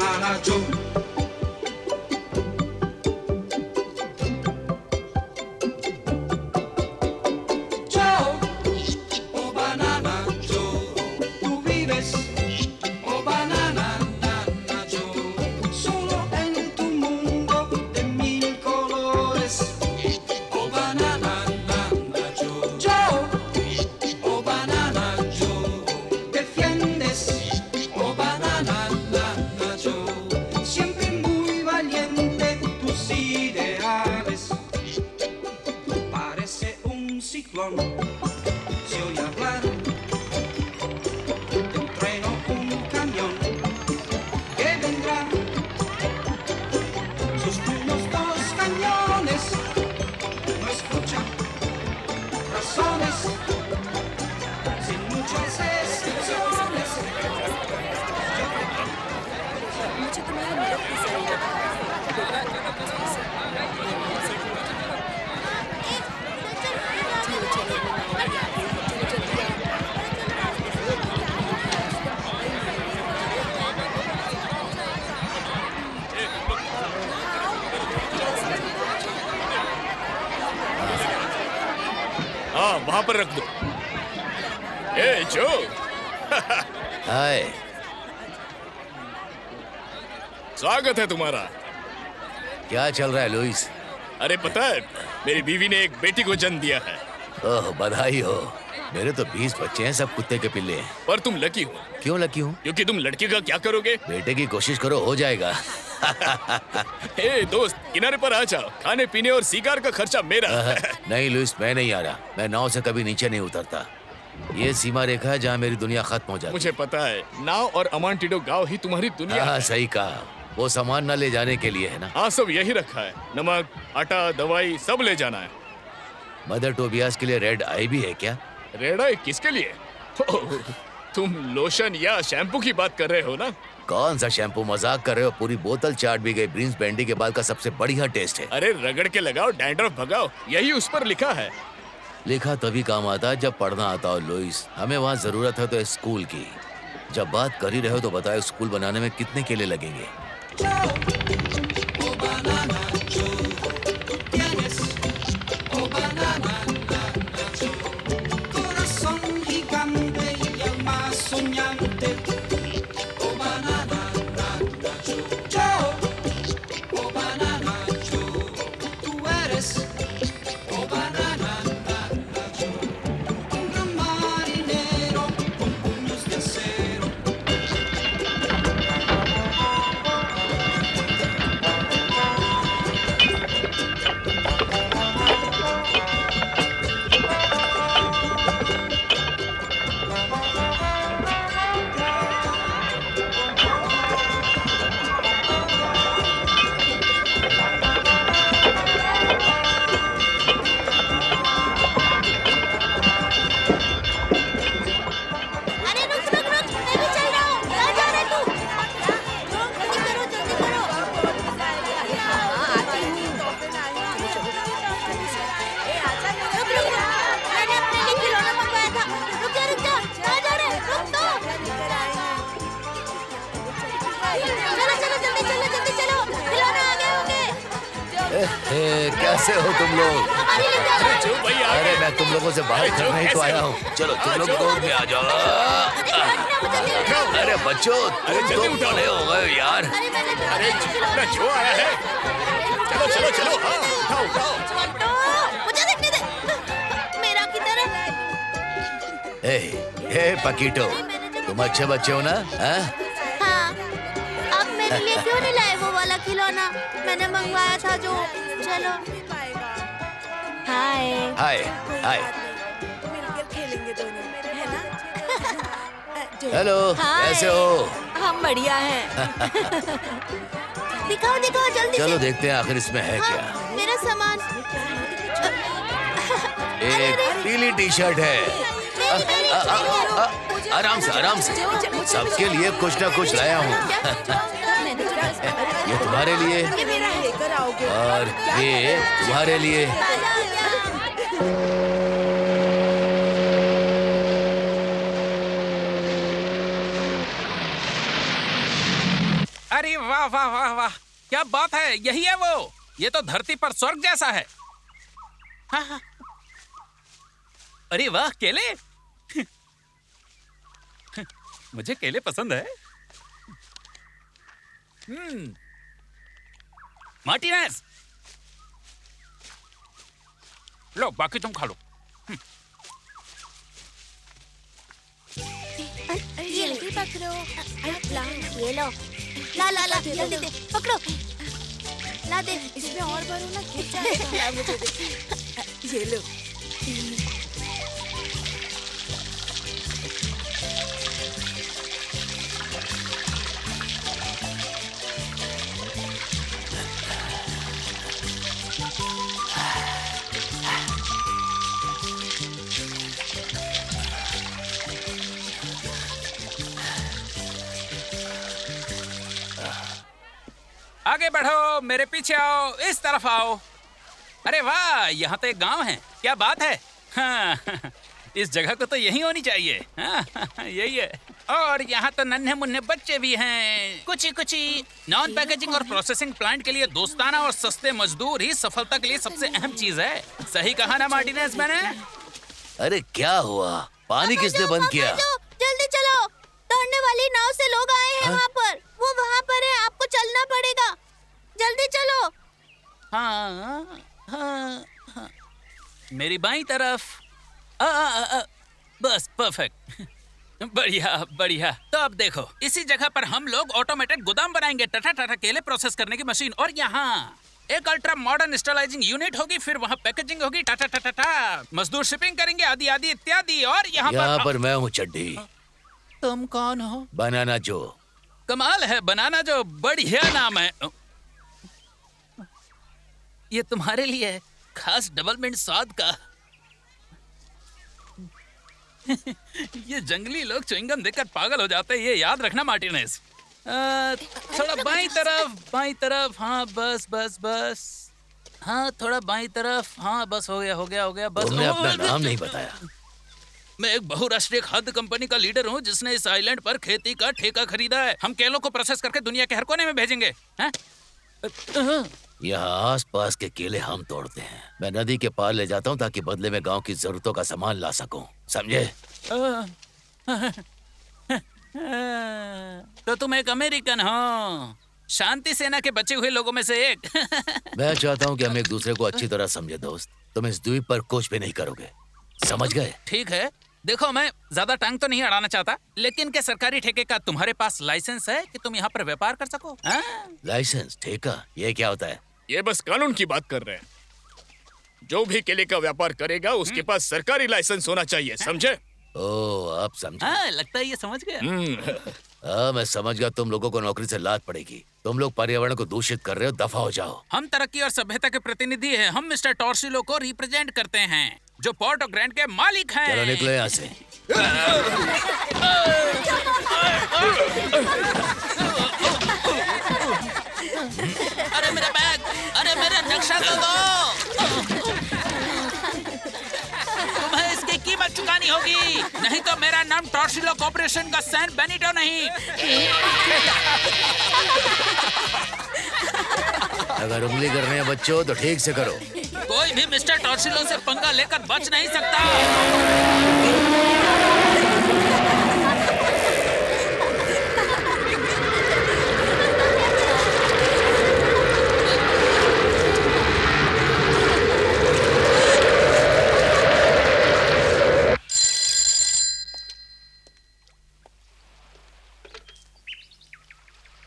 banana Joe. Joe, oh banana Joe, tú vives, oh banana, nana Joe, solo en tu mundo de mil colores, oh banana, nana Joe. Joe, oh banana Joe, defiendes, oh banana, nana Joe, siempre muy valiente tus ideales. Parece un ciclón, se oye hablar de un tren o un camión que vendrá. Sus unos dos cañones no escuchan razones, sin muchas excepciones. मुझे तुम्हारी मदद की जरूरत है। चलो चलो चलो जल्दी आओ। हाँ वहां पर रख दो। ए जो हाय। स्वागत है तुम्हारा। क्या चल रहा है लुइस? अरे पता है मेरी बीवी ने एक बेटी को जन्म दिया है। ओह बधाई हो। मेरे तो 20 बच्चे हैं, सब कुत्ते के पिल्ले हैं। पर तुम लकी हो क्यों लकी हूँ? क्योंकि तुम लड़की का क्या करोगे? बेटे की कोशिश करो, हो जाएगा। ए दोस्त किनारे पर आ जाओ, खाने पीने और सिगार का खर्चा मेरा। नहीं लुइस, मैं नहीं आ रहा। मैं नाव से कभी नीचे नहीं उतरता। ये सीमा रेखा है जहाँ मेरी दुनिया खत्म हो जाती है। मुझे पता है, नाव और अमांटिडो गांव ही तुम्हारी दुनिया हाँ है। सही कहा। वो सामान न ले जाने के लिए है ना। हाँ सब यही रखा है, नमक आटा दवाई सब ले जाना है। मदर टोबियास के लिए रेड आई भी है क्या? रेड आई किसके लिए? ओह, तुम लोशन या शैम्पू की बात कर रहे हो ना? कौन सा शैम्पू? मजाक कर रहे हो? पूरी बोतल चाट भी गई। ब्रिंस बैंडी के बाल का सबसे बढ़िया टेस्ट है। अरे रगड़ के लगाओ, डैंड्रफ भगाओ, यही उस पर लिखा है। लिखा तभी काम आता है जब पढ़ना आता हो लुइस। हमें वहाँ जरूरत है तो स्कूल की। जब बात कर ही रहे हो तो बताओ स्कूल बनाने में कितने केले लगेंगे? Oh banana Joe, tú tienes, oh banana, nana Joe, corazón gigante y alma soñante, oh banana, nana Joe. Joe, oh banana Joe, tú eres, oh banana, nana Joe, un gran marinero con puños de acero. अरे रुक रुक रुक, मैं भी चल रहा हूँ। कहाँ जा रहे तू? जल्दी करो जल्दी करो। हाँ आती हूँ। रुक रुक रुक, मैंने अपने लिए खिलौना मंगवाया था। रुक जा कहाँ जा रहे? रुक तो। चलो चलो जल्दी चलो, खिलौना आ गए होंगे। कैसे हो तुम लोग? हमारे लिए क्या अरे जो भाई आ अरे गए। मैं तुम लोगों से बाहर जो करना ही तो कैसे आया हो? हूँ। चलो तुम लोग जो। गोद में आ जाओ। अरे बच्चों, तुम तो बड़े हो गए यार। अरे अपना जो आया है। चलो चलो चलो, हाँ उठाओ उठाओ। छोटू, मुझे देखने दे। मेरा किधर है? हे पकीटो, तुम अच्छे बच्चे हो ना? हाँ? हाँ, अब मेरे लिए क्यों नहीं लाए वो वाला खिलौना? मैंने मंगवाया था जो। चलो। हाय। हाय हाय। हेलो, हाय। कैसे हो? हम बढ़िया हैं। दिखाओ दिखाओ जल्दी चलो से। देखते हैं आखिर इसमें है हाँ, क्या। मेरा सामान। एक पीली टी शर्ट है। आराम से सबके लिए कुछ ना कुछ लाया हूँ। ये तुम्हारे लिए और ये तुम्हारे लिए। अरे वाह वाह वाह वाह, क्या बात है, यही है वो। ये तो धरती पर स्वर्ग जैसा है। हाँ हाँ। अरे वाह, केले। मुझे केले पसंद है। मार्टिनेज, लो बाकी तुम खा लो। ये पकड़ो। ये लो। ला ला ला, जल्दी दे, पकड़ो। ला दे। इसमें और भरो ना, गिर जाएगा। मुझे दे। ये लो। आगे बढ़ो, मेरे पीछे आओ, इस तरफ आओ। अरे वाह, यहाँ तो एक गांव है, क्या बात है। हाँ, इस जगह को तो यही होनी चाहिए। हाँ, यही है। और यहाँ तो नन्हे मुन्ने बच्चे भी हैं। कुछ नॉन पैकेजिंग और प्रोसेसिंग प्लांट के लिए दोस्ताना और सस्ते मजदूर ही सफलता के लिए सबसे अहम चीज है। सही कहा ना मार्टिनेज मैंने? अरे क्या हुआ? पानी किसने बंद किया? जल्दी चलो, दौड़ने वाली नाव से लोग आए हैं। वहाँ पर, वो वहाँ पर है, आपको चलना पड़ेगा। जल्दी चलो। हाँ, हाँ, हाँ। मेरी बाईं तरफ। बस परफेक्ट। बढ़िया बढ़िया। तो अब देखो, इसी जगह पर हम लोग ऑटोमेटेड गोदाम बनाएंगे, टटा टटा केले प्रोसेस करने की मशीन, और यहाँ एक अल्ट्रा मॉडर्न स्टरलाइजिंग यूनिट होगी, फिर वहाँ पैकेजिंग होगी, टाटा टाटा टा, मजदूर शिपिंग करेंगे, आदि आदि इत्यादि। और यहाँ पर मैं हूँ चड्डी। तुम कौन हो? बनाना जो। कमाल है, बनाना जो, बढ़िया नाम है। ये तुम्हारे लिए है, खास डबल मिंट स्वाद का। ये जंगली लोग च्युइंगम देखकर पागल हो जाते हैं, ये याद रखना मार्टिनेज। थोड़ा बाईं तरफ। हाँ बस बस बस। हाँ थोड़ा बाईं तरफ। हाँ बस, हो गया बस। तुमने अपना नाम नहीं बताया। मैं एक बहुराष्ट्रीय खाद्य कंपनी का लीडर हूँ जिसने इस आइलैंड पर खेती का ठेका खरीदा है। हम केलों को प्रोसेस करके दुनिया के हर कोने में भेजेंगे। यहाँ आस पास के केले हम तोड़ते हैं। मैं नदी के पार ले जाता हूँ ताकि बदले में गांव की जरूरतों का सामान ला सकूं, समझे? तो तुम एक अमेरिकन हो, शांति सेना के बचे हुए लोगों में से एक। मैं चाहता हूँ कि हम एक दूसरे को अच्छी तरह समझे दोस्त। तुम इस द्वीप पर कुछ भी नहीं करोगे, समझ गए? ठीक है। देखो, मैं ज्यादा टांग तो नहीं अड़ाना चाहता, लेकिन क्या सरकारी ठेके का तुम्हारे पास लाइसेंस है कि तुम यहाँ पर व्यापार कर सको? लाइसेंस? ठेका? ये क्या होता है? ये बस कानून की बात कर रहे हैं। जो भी केले का व्यापार करेगा उसके पास सरकारी लाइसेंस होना चाहिए, समझे? ओह, आप समझे। हाँ, लगता है ये समझ गया। हाँ, मैं समझ गया। तुम लोगों को नौकरी से लात पड़ेगी। तुम लोग पर्यावरण को दूषित कर रहे हो, दफा हो जाओ। हम तरक्की और सभ्यता के प्रतिनिधि हैं। हम मिस्टर टॉर्सिलो को रिप्रेजेंट करते हैं, जो पोर्ट ऑफ ग्रैंड के मालिक हैं। चलो निकलो यहाँ से। अरे मेरा बैग, अरे मेरा नक्शा तो दो। तुम्हें इसकी कीमत चुकानी होगी, नहीं तो मेरा नाम टॉर्सिलो कॉर्पोरेशन का सैन बेनिटो नहीं। अगर उंगली करने हैं बच्चों तो ठीक से करो। कोई भी मिस्टर टॉर्सिलो से पंगा लेकर बच नहीं सकता।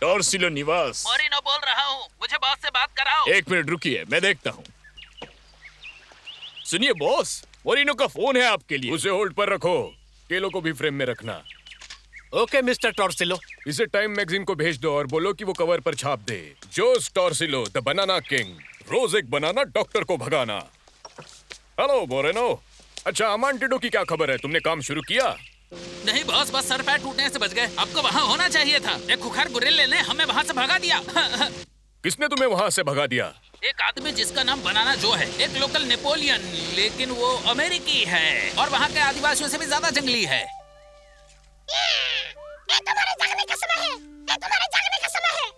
टॉर्सिलो निवास। मोरिनो बोल रहा हूँ, मुझे बॉस से बात कराओ। एक मिनट रुकिए, मैं देखता हूँ। सुनिए बॉस, मोरिनो का फोन है आपके लिए। उसे होल्ड पर रखो, केलों को भी फ्रेम में रखना। Okay mister Torsillo. इसे टाइम मैगजीन को भेज दो और बोलो कि वो कवर पर छाप दे। जोस टॉर्सिलो, द बनाना किंग, रोज एक बनाना डॉक्टर को भगाना। Hello Moreno. अच्छा, अमांटिडो की क्या खबर है? तुमने काम शुरू किया? नहीं बॉस, बस सर पैर टूटने से बच गए। आपको वहाँ होना चाहिए था। एक खुखार गुरिल्ले ने हमें वहाँ से भगा दिया। किसने तुम्हें वहाँ से भगा दिया? एक आदमी जिसका नाम बनाना जो है, एक लोकल नेपोलियन, लेकिन वो अमेरिकी है और वहाँ के आदिवासियों से भी ज्यादा जंगली है। ये तुम्हारे जागने का समय है। ये तुम्हारे जागने का समय है।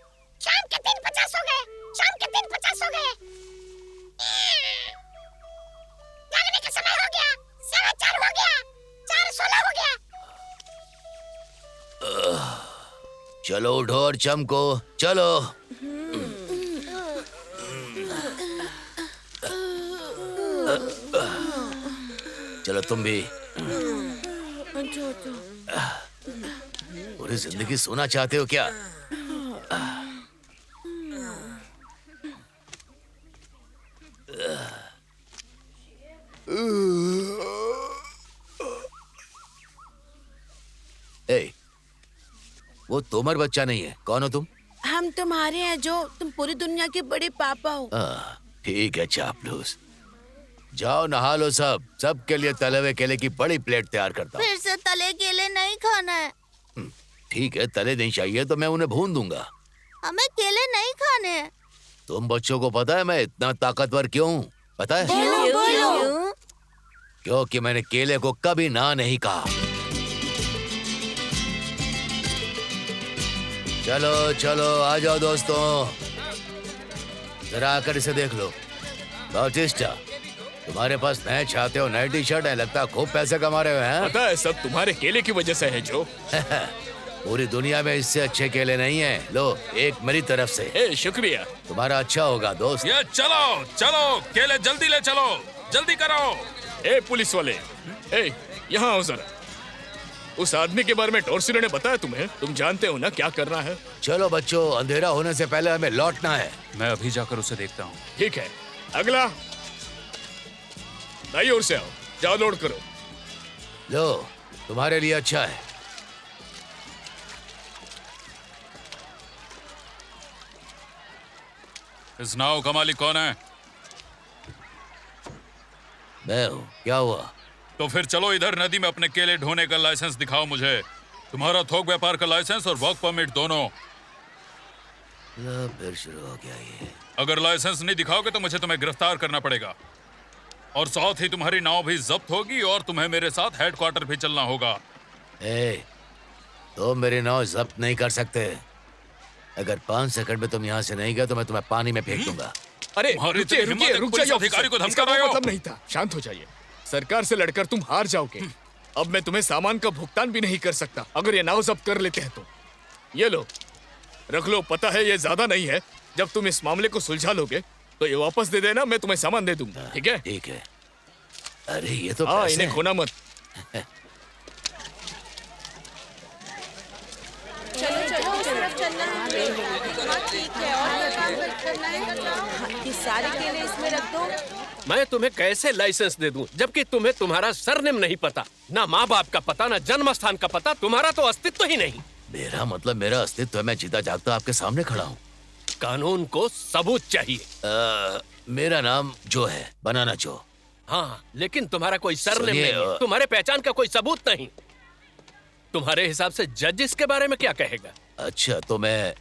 चलो उठो और चमको, चलो। चलो तुम भी। पूरी जिंदगी सोना चाहते हो क्या? ए, वो तोमर बच्चा नहीं है। कौन हो तुम? हम तुम्हारे हैं जो तुम पूरी दुनिया के बड़े पापा हो। ठीक है चापलूस, जाओ नहा लो। सबके लिए तले हुए केले की बड़ी प्लेट तैयार करता हूँ। फिर से तले केले नहीं खाना है। ठीक है, तले नहीं चाहिए तो मैं उन्हें भून दूंगा। हमें केले नहीं खाने हैं। तुम बच्चों को पता है मैं इतना ताकतवर क्यों हूँ? पता है? बोलो। क्योंकि मैंने केले को कभी ना नहीं कहा। चलो चलो आ जाओ दोस्तों, जरा आकर इसे देख लो। बाउटिस्टा, तुम्हारे पास नए छाते हो, नए टी शर्ट है, लगता है खूब पैसे कमा रहे हो। हैं? पता है सब तुम्हारे केले की वजह से है जो। पूरी दुनिया में इससे अच्छे केले नहीं हैं। लो एक मेरी तरफ से। ए, शुक्रिया। तुम्हारा अच्छा होगा दोस्त। ये चलो चलो, केले जल्दी ले चलो, जल्दी करो। ए पुलिस वाले, ए यहाँ आओ जरा। उस आदमी के बारे में टॉर्सिलो ने बताया तुम्हें? तुम जानते हो ना क्या करना है? चलो बच्चों, अंधेरा होने से पहले हमें लौटना है। मैं अभी जाकर उसे देखता हूँ। ठीक है, अगला दाई ओर से आओ, जाओ लोड करो। लो तुम्हारे लिए अच्छा है। इस नाव का मालिक कौन है? मैं हूँ। क्या हुआ? तो फिर चलो इधर नदी में अपने केले ढोने का लाइसेंस दिखाओ मुझे। तुम्हारा थोक व्यापार का लाइसेंस और वर्क परमिट दोनों। लो, फिर शुरू हो गया ये। अगर लाइसेंस नहीं दिखाओगे तो मुझे तुम्हें गिरफ्तार करना पड़ेगा, और साथ ही तुम्हारी नाव भी जब्त होगी और तुम्हें मेरे साथ हेडक्वार्टर भी चलना होगा। तो मेरी नाव जब्त नहीं कर सकते। अगर 5 सेकंड में तुम यहाँ से नहीं गए तो मैं तुम्हें पानी में फेंक दूंगा। अरे तुम्हारी रुकिए इतनी रुकिए हिम्मत है, रुक पुलिस जाइए अधिकारी को ऑफिसर, धमका इसका रहे वो हो? मतलब नहीं था। शांत हो जाइए। सरकार से लड़कर तुम हार जाओगे। अब मैं तुम्हें सामान का भुगतान भी नहीं कर सकता अगर ये नाव जब्त कर लेते हैं तो। ये लो रख लो। पता है ये ज्यादा नहीं है। जब तुम इस मामले को सुलझा लोगे तो ये वापस दे देना, मैं तुम्हें सामान दे दूंगा। ठीक है? ठीक है। अरे ये तो हाँ, पैसे इन्हें हैं। खोना मत। ये सारे केले इसमें रख दो। मैं तुम्हें कैसे लाइसेंस दे दूं जबकि तुम्हें तुम्हारा सरनेम नहीं पता, ना माँ बाप का पता, ना जन्म स्थान का पता। तुम्हारा तो अस्तित्व ही नहीं। मेरा मतलब मेरा अस्तित्व है। मैं जीता जागता आपके सामने खड़ा हूँ। कानून को सबूत चाहिए। मेरा नाम जो है, बनाना जो। हाँ, लेकिन तुम्हारा कोई सरनेम सुनिए, नहीं है। तुम्हारे पहचान का कोई सबूत नहीं। तुम्हारे हिसाब से जज इसके बारे में क्या कहेगा? अच्छा तो मैं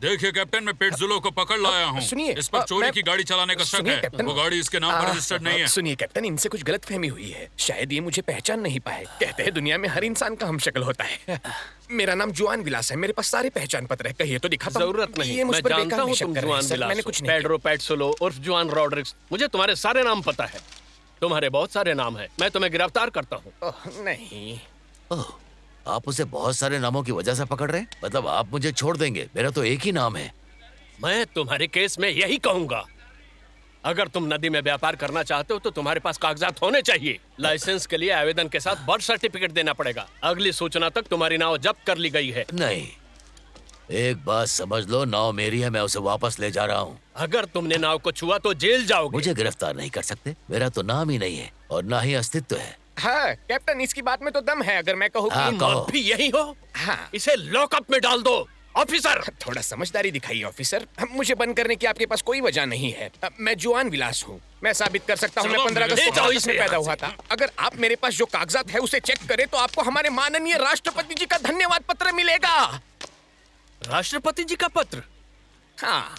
देखिए कैप्टन, मैं पेटजुलो को पकड़ लाया हूँ। सुनिए, इस पर चोरी मैं- की गाड़ी चलाने का शक सुनिए, है। कैप्टन। वो गाड़ी इसके नाम पर रजिस्टर्ड नहीं है। सुनिए कैप्टन, इनसे कुछ गलतफहमी हुई है। शायद ये मुझे पहचान नहीं पाए। कहते हैं दुनिया में हर इंसान का हमशक्ल होता है। मेरा नाम जुआन विलास है। मेरे पास सारे पहचान पत्र है। कहिए तो दिखाता हूं। जरूरत नहीं। ये मुझ मैं पर जानता बेकार हूँ निशक तुम कर रहे हैं, जुआन सर। विलास मैंने हो। कुछ नहीं पेड्रो पैट्सोलो उर्फ जुआन रॉड्रिक्स। मुझे तुम्हारे सारे नाम पता है। तुम्हारे बहुत सारे नाम है। मैं तुम्हें गिरफ्तार करता हूँ। किया। नहीं, ओह, आप उसे बहुत सारे नामों की वजह से पकड़ रहे हैं? मतलब आप मुझे छोड़ देंगे? मेरा तो एक ही नाम है। मैं तुम्हारे केस में यही कहूंगा। अगर तुम नदी में व्यापार करना चाहते हो तो तुम्हारे पास कागजात होने चाहिए। लाइसेंस के लिए आवेदन के साथ बर्थ सर्टिफिकेट देना पड़ेगा। अगली सूचना तक तुम्हारी नाव जब्त कर ली गई है। नहीं, एक बात समझ लो, नाव मेरी है, मैं उसे वापस ले जा रहा हूँ। अगर तुमने नाव को छुआ तो जेल जाओगे। मुझे गिरफ्तार नहीं कर सकते। मेरा तो नाम ही नहीं है और ना ही अस्तित्व है। हाँ कैप्टन, इसकी बात में तो दम है। अगर मैं कहूँ हाँ, कि कहो। आप भी यही हो? हाँ। इसे लॉकअप में डाल दो ऑफिसर। थोड़ा समझदारी दिखाइए ऑफिसर। मुझे बंद करने की आपके पास कोई वजह नहीं है। मैं जुआन विलास हूँ। मैं साबित कर सकता हूँ मैं चलो, 15 अगस्त ले को जाओ भारत इसे में पैदा यहाँ हुआ था। अगर आप मेरे पास जो कागजात है उसे चेक करें तो आपको हमारे माननीय राष्ट्रपति जी का धन्यवाद पत्र मिलेगा। राष्ट्रपति जी का पत्र? हाँ,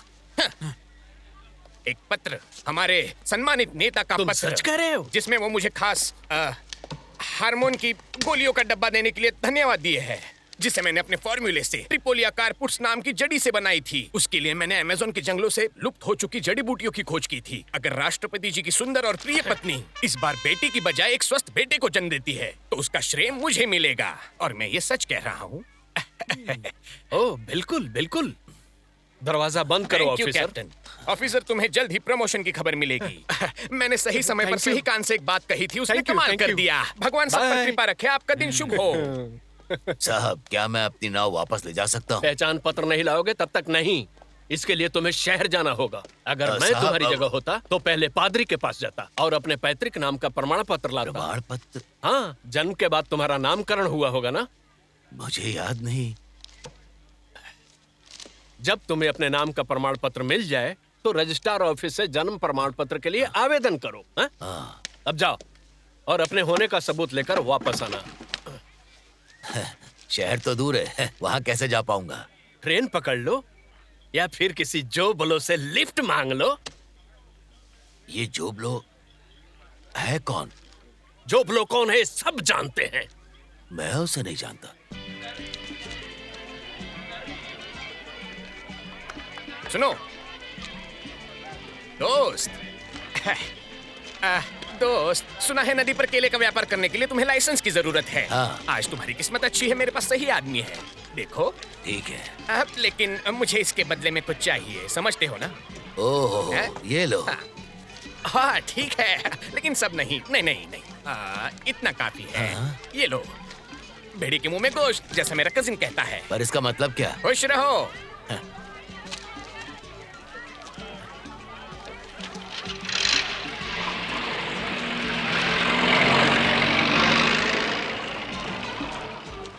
एक पत्र हमारे सम्मानित नेता का तुम पत्र, सच कह रहे हो? जिसमें वो मुझे खास हार्मोन की गोलियों का डब्बा देने के लिए धन्यवाद दिए है, जिसे मैंने अपने फॉर्मूले से ट्रिपोलिया कारपुट्स नाम की जड़ी से बनाई थी। उसके लिए मैंने अमेज़न के जंगलों से लुप्त हो चुकी जड़ी बूटियों की खोज की थी। अगर राष्ट्रपति जी की सुंदर और प्रिय पत्नी इस बार बेटी की बजाय एक स्वस्थ बेटे को जन्म देती है तो उसका श्रेय मुझे मिलेगा। और मैं ये सच कह रहा हूँ। ओह बिल्कुल बिल्कुल। दरवाजा बंद करो thank you officer. Captain. Officer, तुम्हें जल्द ही प्रमोशन की खबर मिलेगी। मैंने सही समय पर Thank you. सही कान से एक बात कही थी, उसने Thank you, कमाल thank कर you. दिया। भगवान सब पर Bye. कृपा रखे, आपका दिन शुभ हो। साहब, क्या मैं अपनी नाव वापस ले जा सकता हूँ? पहचान पत्र नहीं लाओगे तब तक नहीं। इसके लिए तुम्हें शहर जाना होगा। अगर मैं साहब, तुम्हारी अब- जगह होता तो पहले पादरी के पास जाता और अपने पैतृक नाम का प्रमाण पत्र लाता। प्रमाण पत्र? हाँ, जन्म के बाद तुम्हारा नामकरण हुआ होगा ना। मुझे याद नहीं। जब तुम्हें अपने नाम का प्रमाण पत्र मिल जाए तो रजिस्ट्रार ऑफिस से जन्म प्रमाण पत्र के लिए आवेदन करो। हाँ? हाँ, अब जाओ और अपने होने का सबूत लेकर वापस आना। शहर तो दूर है, वहाँ कैसे जा पाऊंगा? ट्रेन पकड़ लो या फिर किसी जोबलो से लिफ्ट मांग लो। ये जोबलो है कौन? जोबलो कौन है सब जानते हैं। मैं उसे नहीं जानता। सुनो दोस्त, दोस्त, सुना है नदी पर केले का व्यापार करने के लिए तुम्हें लाइसेंस की जरूरत है। हाँ। आज तुम्हारी किस्मत अच्छी है, मेरे पास सही आदमी है। देखो, ठीक है। लेकिन मुझे इसके बदले में कुछ चाहिए, समझते हो ना? ओहो, हैं? ये लो। हाँ ठीक है, लेकिन सब नहीं, नहीं नहीं नहीं, इतना काफी है। हाँ? ये लो, भेड़ी के मुंह में गोश्त, जैसा मेरा कजिन कहता है। पर इसका मतलब क्या? खुश रहो।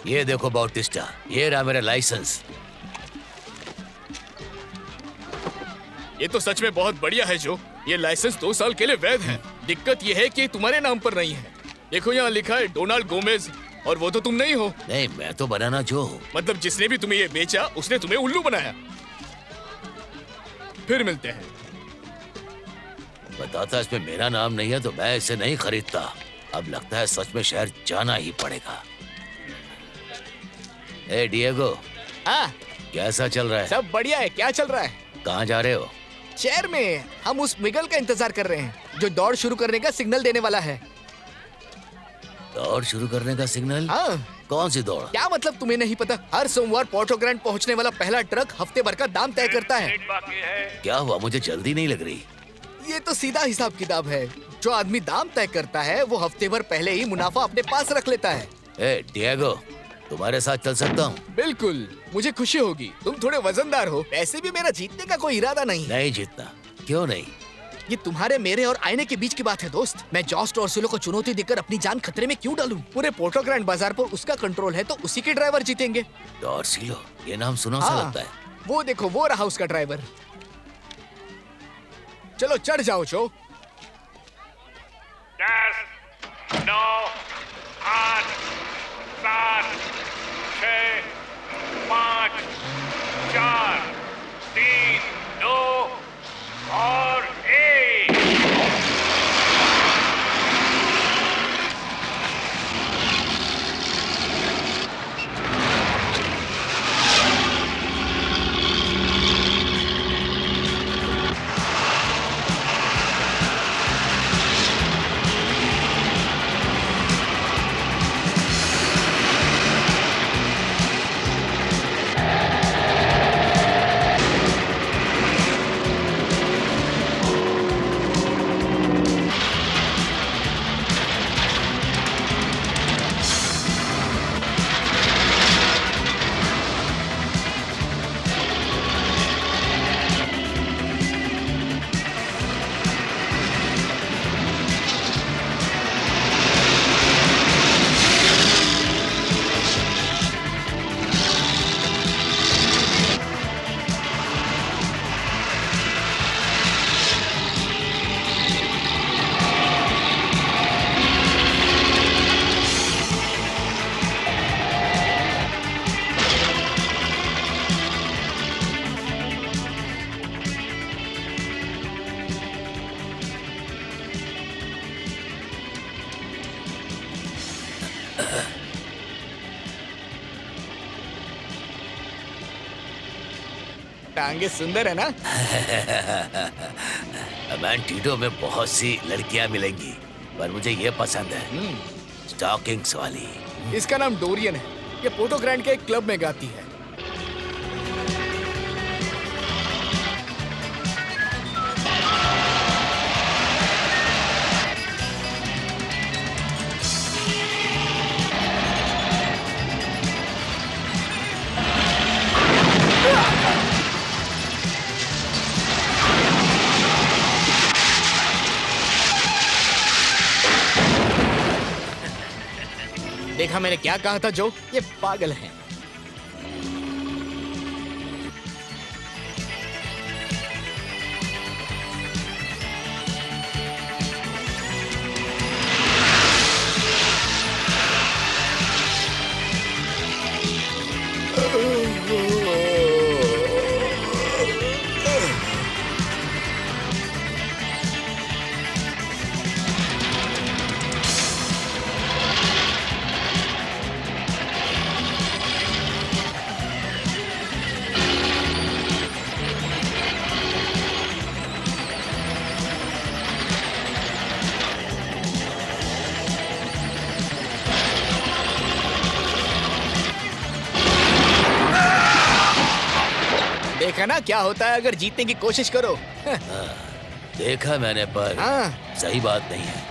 ये देखो बाउटिस्टा, ये रहा मेरा लाइसेंस। ये तो सच में बहुत बढ़िया है जो। ये लाइसेंस 2 साल के लिए वैध है। दिक्कत ये है कि तुम्हारे नाम पर नहीं है। देखो यहाँ लिखा है डोनाल्ड गोमेज, और वो तो तुम नहीं हो। नहीं, मैं तो बनाना जो हूँ। मतलब जिसने भी तुम्हें ये बेचा उसने तुम्हें उल्लू बनाया। फिर मिलते हैं। बताता इसमें मेरा नाम नहीं है तो मैं इसे नहीं खरीदता। अब लगता है सच में शहर जाना ही पड़ेगा। ए डिएगो, हाँ, कैसा चल रहा है? सब बढ़िया है। क्या चल रहा है? कहाँ जा रहे हो? शहर में हम उस मिगल का इंतजार कर रहे हैं जो दौड़ शुरू करने का सिग्नल देने वाला है। दौड़ शुरू करने का सिग्नल? हाँ, कौन सी दौड़? क्या मतलब तुम्हें नहीं पता? हर सोमवार पोर्टो ग्रैंड पहुंचने वाला पहला ट्रक हफ्ते भर का दाम तय करता है। क्या हुआ? मुझे जल्दी नहीं लग रही। ये तो सीधा हिसाब किताब है। जो आदमी दाम तय करता है वो हफ्ते भर पहले ही मुनाफा अपने पास रख लेता है। ए डिएगो, तुम्हारे साथ चल सकता हूँ? बिल्कुल, मुझे खुशी होगी। तुम थोड़े वजनदार हो। ऐसे भी मेरा जीतने का कोई इरादा नहीं। नहीं जीतना। क्यों नहीं? ये तुम्हारे, मेरे और आईने के बीच की बात है दोस्त। मैं जॉस टॉर्सिलो को चुनौती देकर अपनी जान खतरे में क्यों डालूं? पूरे पोर्टो ग्रैंड बाजार पर उसका कंट्रोल है तो उसी के ड्राइवर जीतेंगे। टॉर्सिलो, ये नाम सुना सा लगता है। वो देखो, वो रहा उसका ड्राइवर। चलो चढ़ जाओ जो। 10, 9, 8, 7, 6, 5, 4, 3, 2 और 1। टांगे सुंदर है ना? अमेंटीडो में बहुत सी लड़कियां मिलेंगी पर मुझे ये पसंद है, स्टॉकिंग्स वाली। इसका नाम डोरियन है। ये पोर्टो ग्रैंड के एक क्लब में गाती है। देखा मैंने क्या कहा था जो, ये पागल हैं। देखा ना क्या होता है अगर जीतने की कोशिश करो। देखा मैंने, पर हाँ। सही बात नहीं है।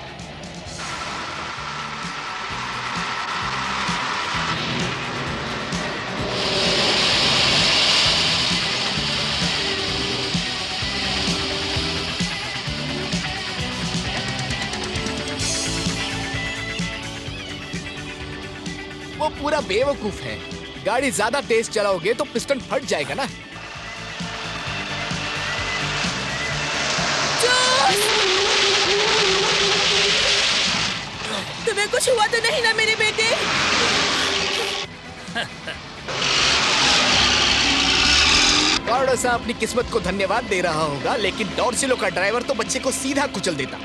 वो पूरा बेवकूफ है। गाड़ी ज्यादा तेज चलाओगे तो पिस्टन फट जाएगा ना। तुम्हें कुछ हुआ तो नहीं ना मेरे बेटे? कार्डोसा अपनी किस्मत को धन्यवाद दे रहा होगा, लेकिन टॉर्सिलो का ड्राइवर तो बच्चे को सीधा कुचल देता।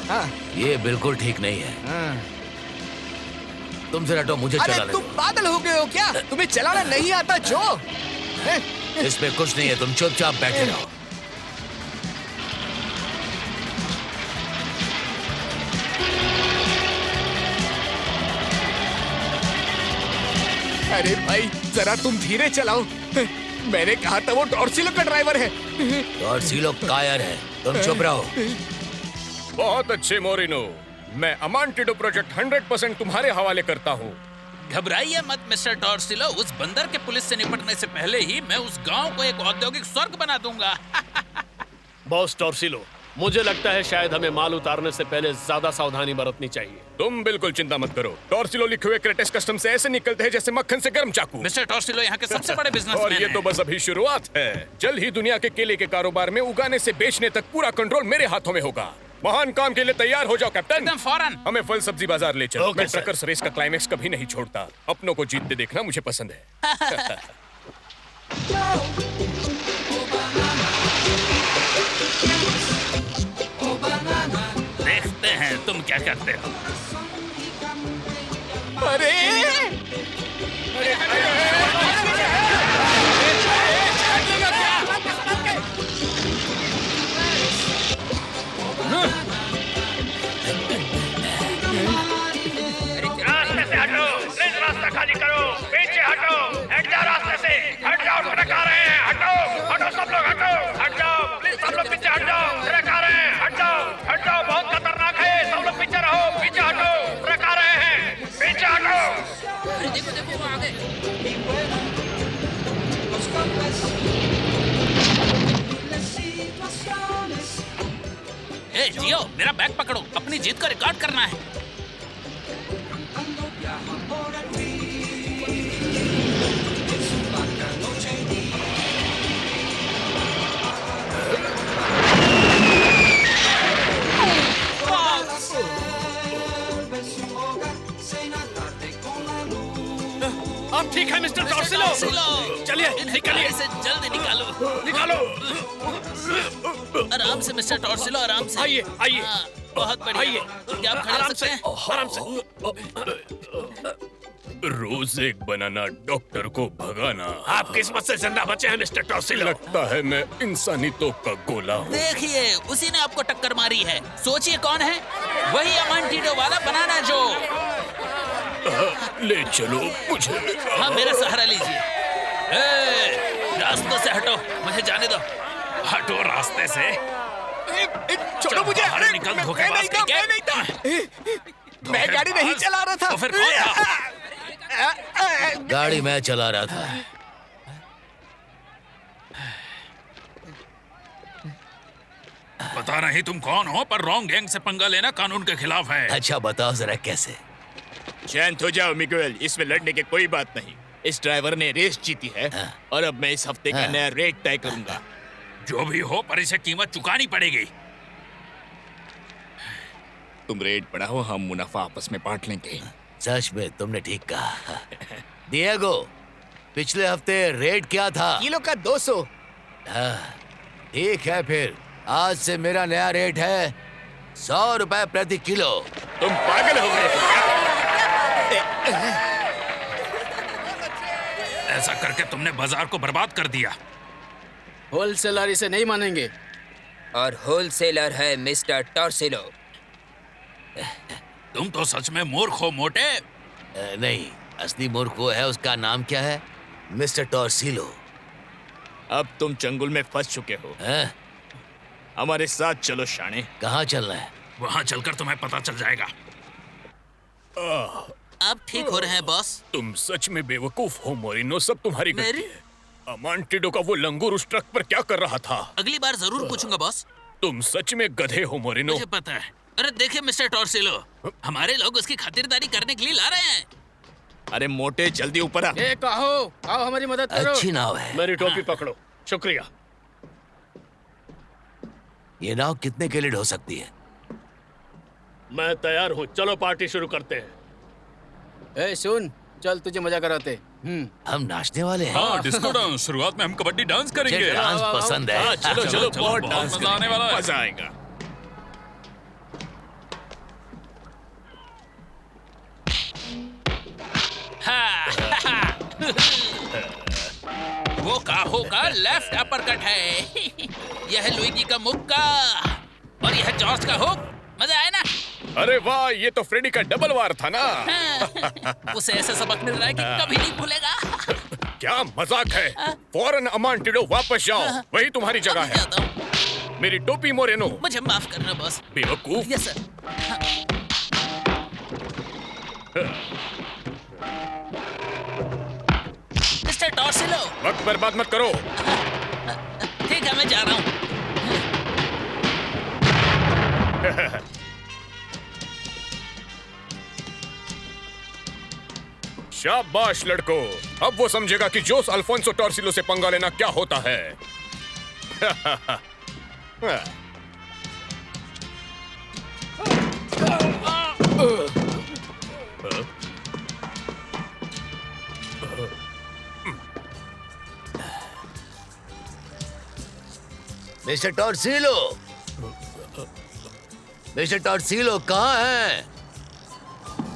हाँ। ये बिल्कुल ठीक नहीं है। तुम जरा हटो, मुझे अरे चलाने तुम दो। पागल हो गए हो क्या? तुम्हें चलाना नहीं आता जो? इसमें कुछ नहीं है, तुम चुपचाप बैठे रहो। अरे भाई जरा तुम धीरे चलाओ। मैंने कहा था वो टॉर्सिलो का ड्राइवर है। टॉर्सिलो कायर है, तुम चुप रहो। बहुत अच्छे मोरिनो, मैं अमांटिडो प्रोजेक्ट 100% तुम्हारे हवाले करता हूँ। घबराइए मत मिस्टर टॉर्सिलो, उस बंदर के पुलिस से निपटने से पहले ही मैं उस गांव को एक औद्योगिक स्वर्ग बना दूंगा। बॉस टॉर्सिलो, मुझे लगता है शायद हमें माल उतारने से पहले ज्यादा सावधानी बरतनी चाहिए। तुम बिल्कुल चिंता मत करो। टॉर्सिलो लिखे हुए क्रेटेस कस्टम से ऐसे निकलते हैं जैसे मक्खन से गर्म चाकू। मिस्टर टॉर्सिलो यहाँ के सबसे बड़े बिजनेसमैन और ये तो बस अभी शुरुआत है। जल्द ही दुनिया के केले के कारोबार में उगाने से बेचने तक पूरा कंट्रोल मेरे हाथों में होगा। महान काम के लिए तैयार हो जाओ कैप्टन। एकदम फौरन। हमें फल सब्जी बाजार ले चलो। ओके, मैं सर। ट्रकर्स रेस का क्लाइमेक्स कभी नहीं छोड़ता। अपनों को जीतते देखना मुझे पसंद है। देखते हैं तुम क्या करते हो। अरे रास्ते से हटो, प्लीज रास्ता खाली करो, पीछे हटो, हट जाओ रास्ते से, हट जाओ, ट्रक आ रहे हैं, हटो, हटो सब लोग हटो, हट जाओ, प्लीज सब लोग पीछे हट जाओ, ट्रक आ रहे हैं, हट जाओ, बहुत खतरनाक है, सब लोग पीछे रहो, पीछे हटो, ट्रक आ रहे हैं, पीछे हटो। देखो देखो वो आगे। ए जियो, मेरा बैग पकड़ो, अपनी जीत का रिकॉर्ड करना है। अब ठीक है मिस्टर टॉर्सिलो, चलिए निकलिए। इसे जल्दी निकालो। निकालो। आराम से मिस्टर टॉर्सिलो, आराम से। आइए, आइए। हाँ, बहुत बढ़िया। आइए। क्या आप खड़े हो आराम सकते से, हैं? आराम से। रोज एक बनाना डॉक्टर को भगाना। आप किस्मत से जिंदा बचे हैं मिस्टर टॉर्सिलो। लगता है मैं इंसानी तोप का गोला हूँ। देखिए, उसी ने आपको टक्कर मारी है। सोचिए कौन है? वही अमांटिडो वाला बनाना जो। ले चलो मुझे। हाँ मेरा सहारा लीजिए। रास्ते से हटो, मुझे जाने दो। हटो रास्ते से। छोड़ो मुझे। बाहर निकल, धोखेबाज कहीं मैं नहीं था। मैं गाड़ी नहीं चला रहा था। तो फिर कौन था? गाड़ी मैं चला रहा था। पता नहीं तुम कौन हो, पर रॉन्ग गैंग से पंगा लेना कानून के खिलाफ है। अच्छा बताओ जरा कैसे? शांत हो जाओ मिगुएल, इसमें लड़ने की कोई बात नहीं। इस ड्राइवर ने रेस जीती है और अब मैं इस हफ्ते का नया रेट तय करूंगा। जो भी हो, पर इसे कीमत चुकानी पड़ेगी। तुम रेट बढ़ाओ, हम मुनाफा आपस में बांट लेंगे। सच में तुमने ठीक कहा। डिएगो, पिछले हफ्ते रेट क्या था? किलो का 200। ठीक है, फिर आज से मेरा नया रेट है 100 रुपए प्रति किलो। तुम पागल हो गए हो क्या? ऐसा करके तुमने बाजार को बर्बाद कर दिया। होलसेलर इसे नहीं मानेंगे। और होलसेलर है मिस्टर टॉर्सिलो। तुम तो सच में मूर्ख हो मोटे। नहीं, असली मूर्ख वो है, उसका नाम क्या है? मिस्टर टॉर्सिलो। अब तुम चंगुल में फंस चुके हो। हमारे साथ चलो शाने। कहाँ चलना है? वहाँ चलकर तुम्हें पता चल जाएगा। आप ठीक हो रहे हैं बॉस? तुम सच में बेवकूफ हो मोरिनो, सब तुम्हारी गलती है। अमांटिडो का वो लंगूर उस ट्रक पर क्या कर रहा था? अगली बार जरूर पूछूंगा बॉस। तुम सच में गधे हो मोरिनो। मुझे पता है। अरे देखिए मिस्टर टॉर्सिलो, हमारे लोग उसकी खातिरदारी करने के लिए ला रहे हैं। अरे मोटे, जल्दी ऊपर आ। ए कहो, आओ हमारी मदद करो। अच्छी नाव है। मेरी टोपी पकड़ो। शुक्रिया। ये नाव कितने के लिए ढो सकती है? मैं तैयार हूँ, चलो पार्टी शुरू करते हैं। ए सुन, चल तुझे मजा कराते। हम नाचने वाले हैं। हाँ, डिस्को डांस। शुरुआत में हम कबड्डी डांस करेंगे। मुझे डांस पसंद है। हाँ, चलो चलो, बहुत डांस मजा आने वाला है। मजा आएगा। वो काहो का लेफ्ट अपरकट है। यह है लुइगी का मुक्का और यह जॉर्ज का हुक। मजा आया ना? अरे वाह, ये तो फ्रेडी का डबल वार था ना। उसे ऐसा सबक मिल रहा है कि कभी नहीं भूलेगा। क्या मजाक है? फौरन अमांटिडो वापस जाओ, वही तुम्हारी जगह है। मेरी टोपी मोरेनो। मुझे माफ करना बॉस। बेवकूफ। Yes sir. मिस्टर टॉर्सिलो, वक्त बर्बाद मत करो। ठीक है मैं जा रहा हूँ। शाबाश लड़को, अब वो समझेगा कि जोस अल्फोंसो टॉर्सिलो से पंगा लेना क्या होता है। मिस्टर टॉर्सिलो, मिस्टर टॉर्सिलो कहाँ हैं?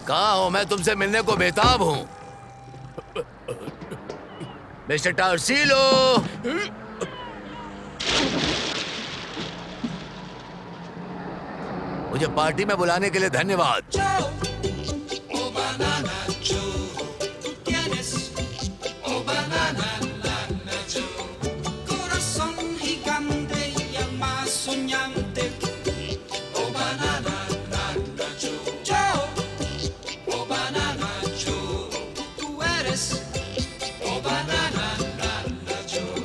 कहाँ हो? मैं तुमसे मिलने को बेताब हूँ। मिस्टर टॉर्सिलो, मुझे पार्टी में बुलाने के लिए धन्यवाद। Oh banana Joe, tú tienes, oh banana nana Joe, corazón gigante y el más soñante, oh banana nana Joe, Joe, oh banana Joe, tú eres, oh banana nana Joe,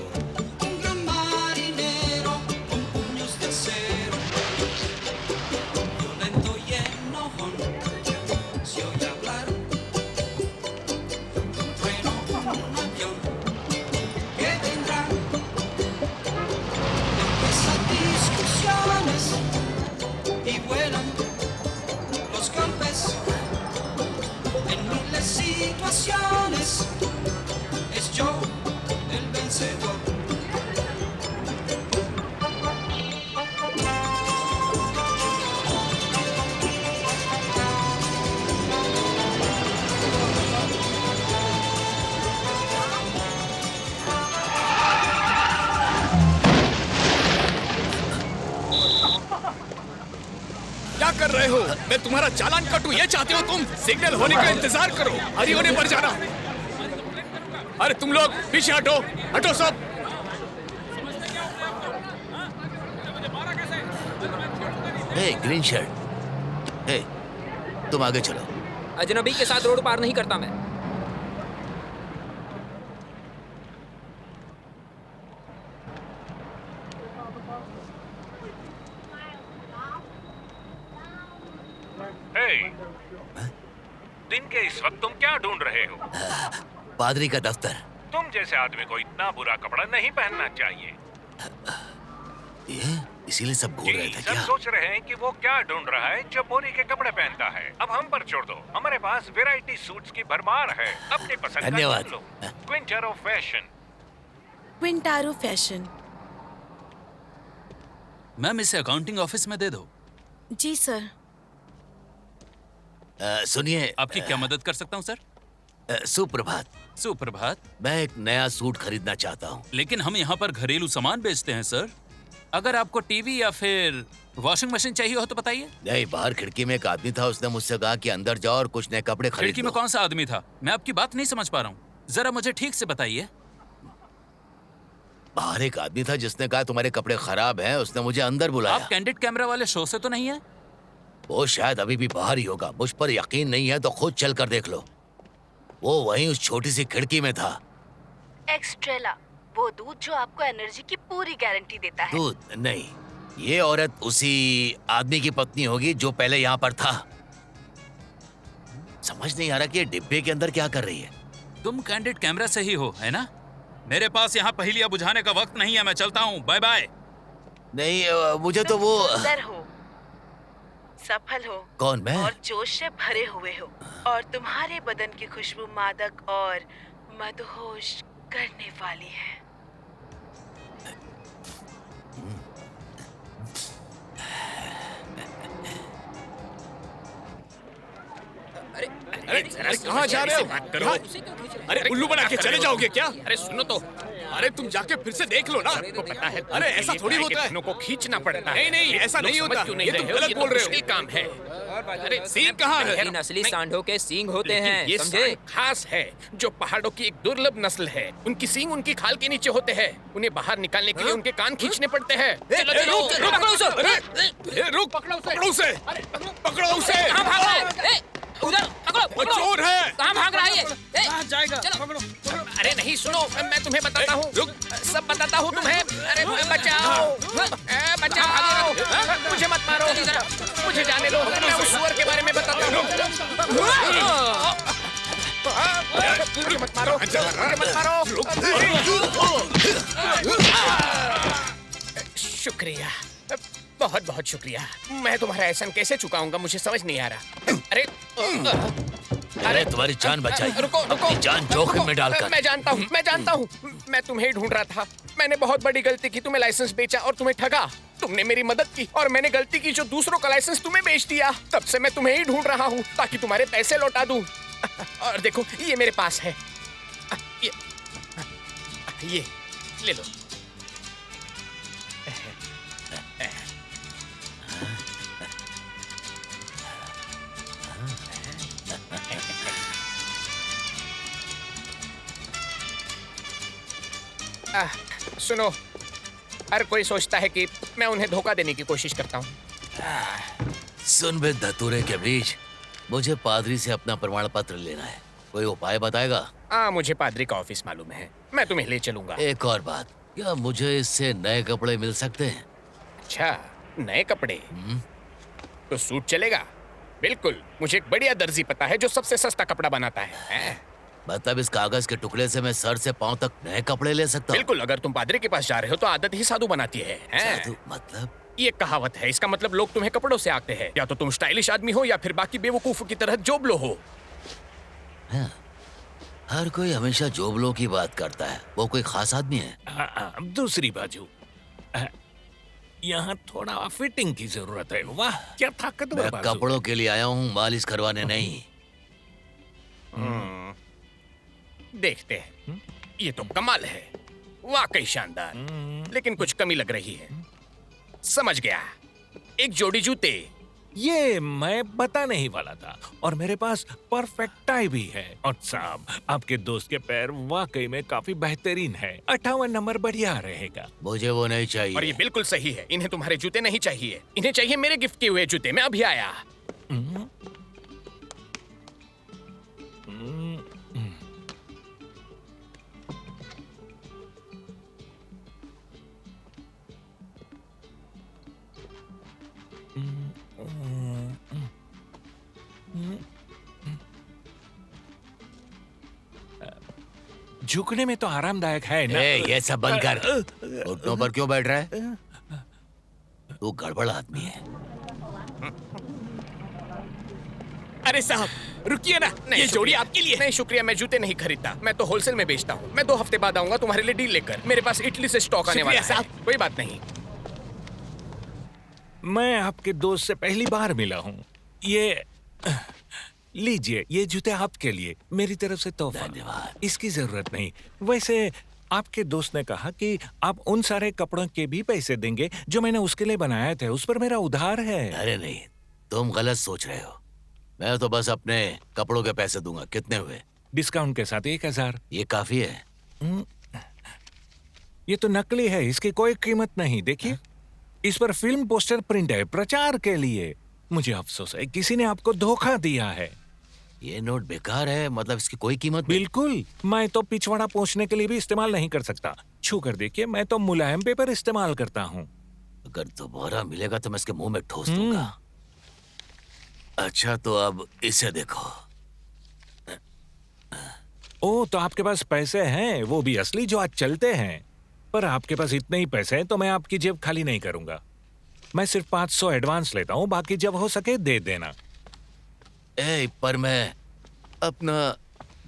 un gran marinero con puños de acero, violento y enojón. Si oye hablar रहे हो? मैं तुम्हारा चालान काटूं ये चाहते हो तुम? Signal होने का इंतजार करो, हरी होने पर जाना। अरे तुम लोग पीछे हटो, हटो सब। हे ग्रीन शर्ट, हे तुम आगे चलो। अजनबी के साथ रोड पार नहीं करता मैं। दिन के इस वक्त तुम क्या ढूंढ रहे हो? पादरी का दफ्तर। तुम जैसे आदमी को इतना बुरा कपड़ा नहीं पहनना चाहिए। ये इसीलिए सब घूर रहे थे सब क्या? सोच रहे हैं कि वो क्या ढूंढ रहा है जो मोरी के कपड़े पहनता है। अब हम पर छोड़ दो, हमारे पास वैरायटी सूट्स की भरमार है। अपनी पसंद का धन्यवाद। चुन लो। क्विंटारो फैशन। क्विंटारो फैशन। मैम इसे अकाउंटिंग ऑफिस में दे दो। जी सर। सुनिए, आपकी क्या मदद कर सकता हूँ सर? सुप्रभात। सुप्रभात। मैं एक नया सूट खरीदना चाहता हूँ। लेकिन हम यहाँ पर घरेलू सामान बेचते हैं सर। अगर आपको टीवी या फिर वॉशिंग मशीन चाहिए हो तो बताइए। नहीं, बाहर खिड़की में एक आदमी था, उसने मुझसे कहा कि अंदर जाओ और कुछ नए कपड़े खरीद खिड़की में कौन सा आदमी था? मैं आपकी बात नहीं समझ पा रहा हूँ, जरा मुझे ठीक से बताइए। बाहर एक आदमी था जिसने कहा तुम्हारे कपड़े खराब हैं, उसने मुझे अंदर बुलाया। आप कैंडिड कैमरा वाले शो से तो नहीं है? वो शायद अभी भी बाहर ही होगा, मुझ पर यकीन नहीं है तो खुद चल कर देख लो। वो वहीं उस छोटी सी खिड़की में था। एक्स्ट्रेला, वो दूध जो आपको एनर्जी की पूरी गारंटी देता है। दूध नहीं, ये औरत उसी आदमी की पत्नी होगी जो पहले यहाँ पर था। समझ नहीं आ रहा कि ये डिब्बे के अंदर क्या कर रही है। तुम कैंडिड कैमरा से ही हो, है ना? मेरे पास यहाँ पहेलियाँ बुझाने का वक्त नहीं है, मैं चलता हूँ, बाय बाय। नहीं, मुझे तो वो सुंदर हो, सफल हो। कौन, मैं? और जोश से भरे हुए हो, और तुम्हारे बदन की खुशबू मादक और मदहोश करने वाली है। अरे कहाँ जा रहे हो? बात करो। अरे उल्लू बना के चले जाओगे क्या? अरे सुनो तो। अरे तुम जाके फिर से देख लो ना। सबको पता है। अरे ऐसा थोड़ी होता है। को खींचना पड़ता है। नहीं नहीं, ऐसा नहीं लोग समझ होता। क्यों नहीं ये रहे तुम हो? गलत ये तो बोल रहे हो। मुश्किल काम है। अरे सीन कहाँ है? इन असली सांडों के सींग होते लेकिन हैं, ये समझे? सांड खास है, जो पहाड़ों की एक दुर्लभ नस्ल है। उनकी सींग उनकी खाल के नीचे होते हैं। उन्हें बाहर निकालने के लिए उनके कान खींचने पड़ते हैं। चलो चलो, पकड़ो उसे। रुक, पकड़ो उसे। पकड़ो उसे। कहाँ भाग रहा है? उधर पकड़ो, वो चोर है। कहाँ भाग रहा है ये? कहाँ जाएगा? अरे नहीं, सुनो, मैं तुम्हें बताता हूँ। सब बताता हूँ तुम्हें। अरे बचाओ, बचाओ, मुझे मत मारो, मुझे जाने दो, मैं उस सुअर के बारे में बताता हूँ। मुझे मत मारो, मुझे मत मारो। शुक्रिया, बहुत बहुत शुक्रिया। मैं तुम्हारा एहसान कैसे चुकाऊंगा, मुझे समझ नहीं आ रहा। अरे अरे तुम्हारी जान बचाई, रुको रुको, अपनी जान जोखिम में डालकर। मैं जानता हूँ, मैं तुम्हें ही ढूंढ रहा था। मैंने बहुत बड़ी गलती की, तुम्हें लाइसेंस बेचा और तुम्हें ठगा। तुमने मेरी मदद की और मैंने गलती की जो दूसरों का लाइसेंस तुम्हें बेच दिया। तब से मैं तुम्हें ही ढूंढ रहा हूँ ताकि तुम्हारे पैसे लौटा दूं। और देखो, ये मेरे पास है, ये ले लो। सुनो, हर कोई सोचता है कि मैं उन्हें धोखा देने की कोशिश करता हूँ। सुन बे धतूरे के बीच, मुझे पादरी से अपना प्रमाण पत्र लेना है। कोई उपाय बताएगा? हाँ, मुझे पादरी का ऑफिस मालूम है, मैं तुम्हें ले चलूंगा। एक और बात, क्या मुझे इससे नए कपड़े मिल सकते हैं? अच्छा, नए कपड़े? तो सूट चलेगा? बिल्कुल, मुझे एक बढ़िया दर्जी पता है जो सबसे सस्ता कपड़ा बनाता है। मतलब इस कागज के टुकड़े से मैं सर से पांव तक नए कपड़े ले सकता हूँ? बिल्कुल, अगर तुम पादरी के पास जा रहे हो तो आदत ही साधु बनाती है। साधु मतलब? ये कहावत है, इसका मतलब लोग तुम्हें कपड़ों से आते हैं। या तो तुम स्टाइलिश आदमी हो या फिर बाकी बेवकूफों की तरह जोबलो हो। हाँ, हर कोई हमेशा जोबलो की बात करता है। वो कोई खास आदमी है? दूसरी बाजू, यहाँ थोड़ा फिटिंग की जरूरत है। वाह, क्या ताकतवर मैं बाजू। कपड़ों के लिए आया हूँ, मालिश करवाने नहीं। देखते हैं, ये तो कमाल है, वाकई शानदार। लेकिन कुछ कमी लग रही है। समझ गया, एक जोड़ी जूते ये मैं बता नहीं वाला था और मेरे पास परफेक्ट टाई भी है। और साहब, आपके दोस्त के पैर वाकई में काफी बेहतरीन है। 58 नंबर बढ़िया रहेगा। मुझे वो नहीं चाहिए। और ये बिल्कुल सही है। इन्हें तुम्हारे जूते नहीं चाहिए, इन्हें चाहिए मेरे गिफ्ट किए हुए जूते। मैं अभी आया। झुकने में तो आरामदायक है ना। ये सब बंद कर। घुटनों पर क्यों बैठ रहा है? तू गड़बड़ आदमी है। अरे साहब रुकिए ना, ये जोड़ी आपके लिए। नहीं शुक्रिया, मैं जूते नहीं खरीदता। मैं तो होलसेल में बेचता हूँ। मैं 2 हफ्ते बाद आऊंगा तुम्हारे लिए डील लेकर। मेरे पास इटली से स्टॉक आने वाला है। कोई बात नहीं। मैं आपके दोस्त से पहली बार मिला हूँ। ये लीजिए, ये जूते आपके लिए, मेरी तरफ से तोहफा। धन्यवाद। इसकी जरूरत नहीं। वैसे आपके दोस्त ने कहा कि आप उन सारे कपड़ों के भी पैसे देंगे जो मैंने उसके लिए बनाए थे। उस पर मेरा उधार है। अरे नहीं, तुम गलत सोच रहे हो। मैं तो बस अपने कपड़ों के पैसे दूंगा। कितने हुए? डिस्काउंट के साथ 1000। ये काफी है? ये तो नकली है, इसकी कोई कीमत नहीं। देखिए, इस पर फिल्म पोस्टर प्रिंट है प्रचार के लिए। मुझे अफसोस है, किसी ने आपको धोखा दिया है। ये नोट बेकार है, मतलब इसकी कोई कीमत? बिल्कुल। मैं तो पिछवाड़ा पोंछने के लिए भी इस्तेमाल नहीं कर सकता। छू कर देखिए, मैं तो मुलायम पेपर इस्तेमाल करता हूँ। अगर दोबारा मिलेगा तो मैं इसके मुंह में ठोस दूंगा। अच्छा तो अब इसे देखो। ओ, तो आपके पास पैसे हैं, वो भी असली जो आज चलते हैं। पर आपके पास इतने ही पैसे हैं तो मैं आपकी जेब खाली नहीं करूंगा। मैं सिर्फ 500 एडवांस लेता हूँ, बाकी जब हो सके दे देना। पर मैं अपना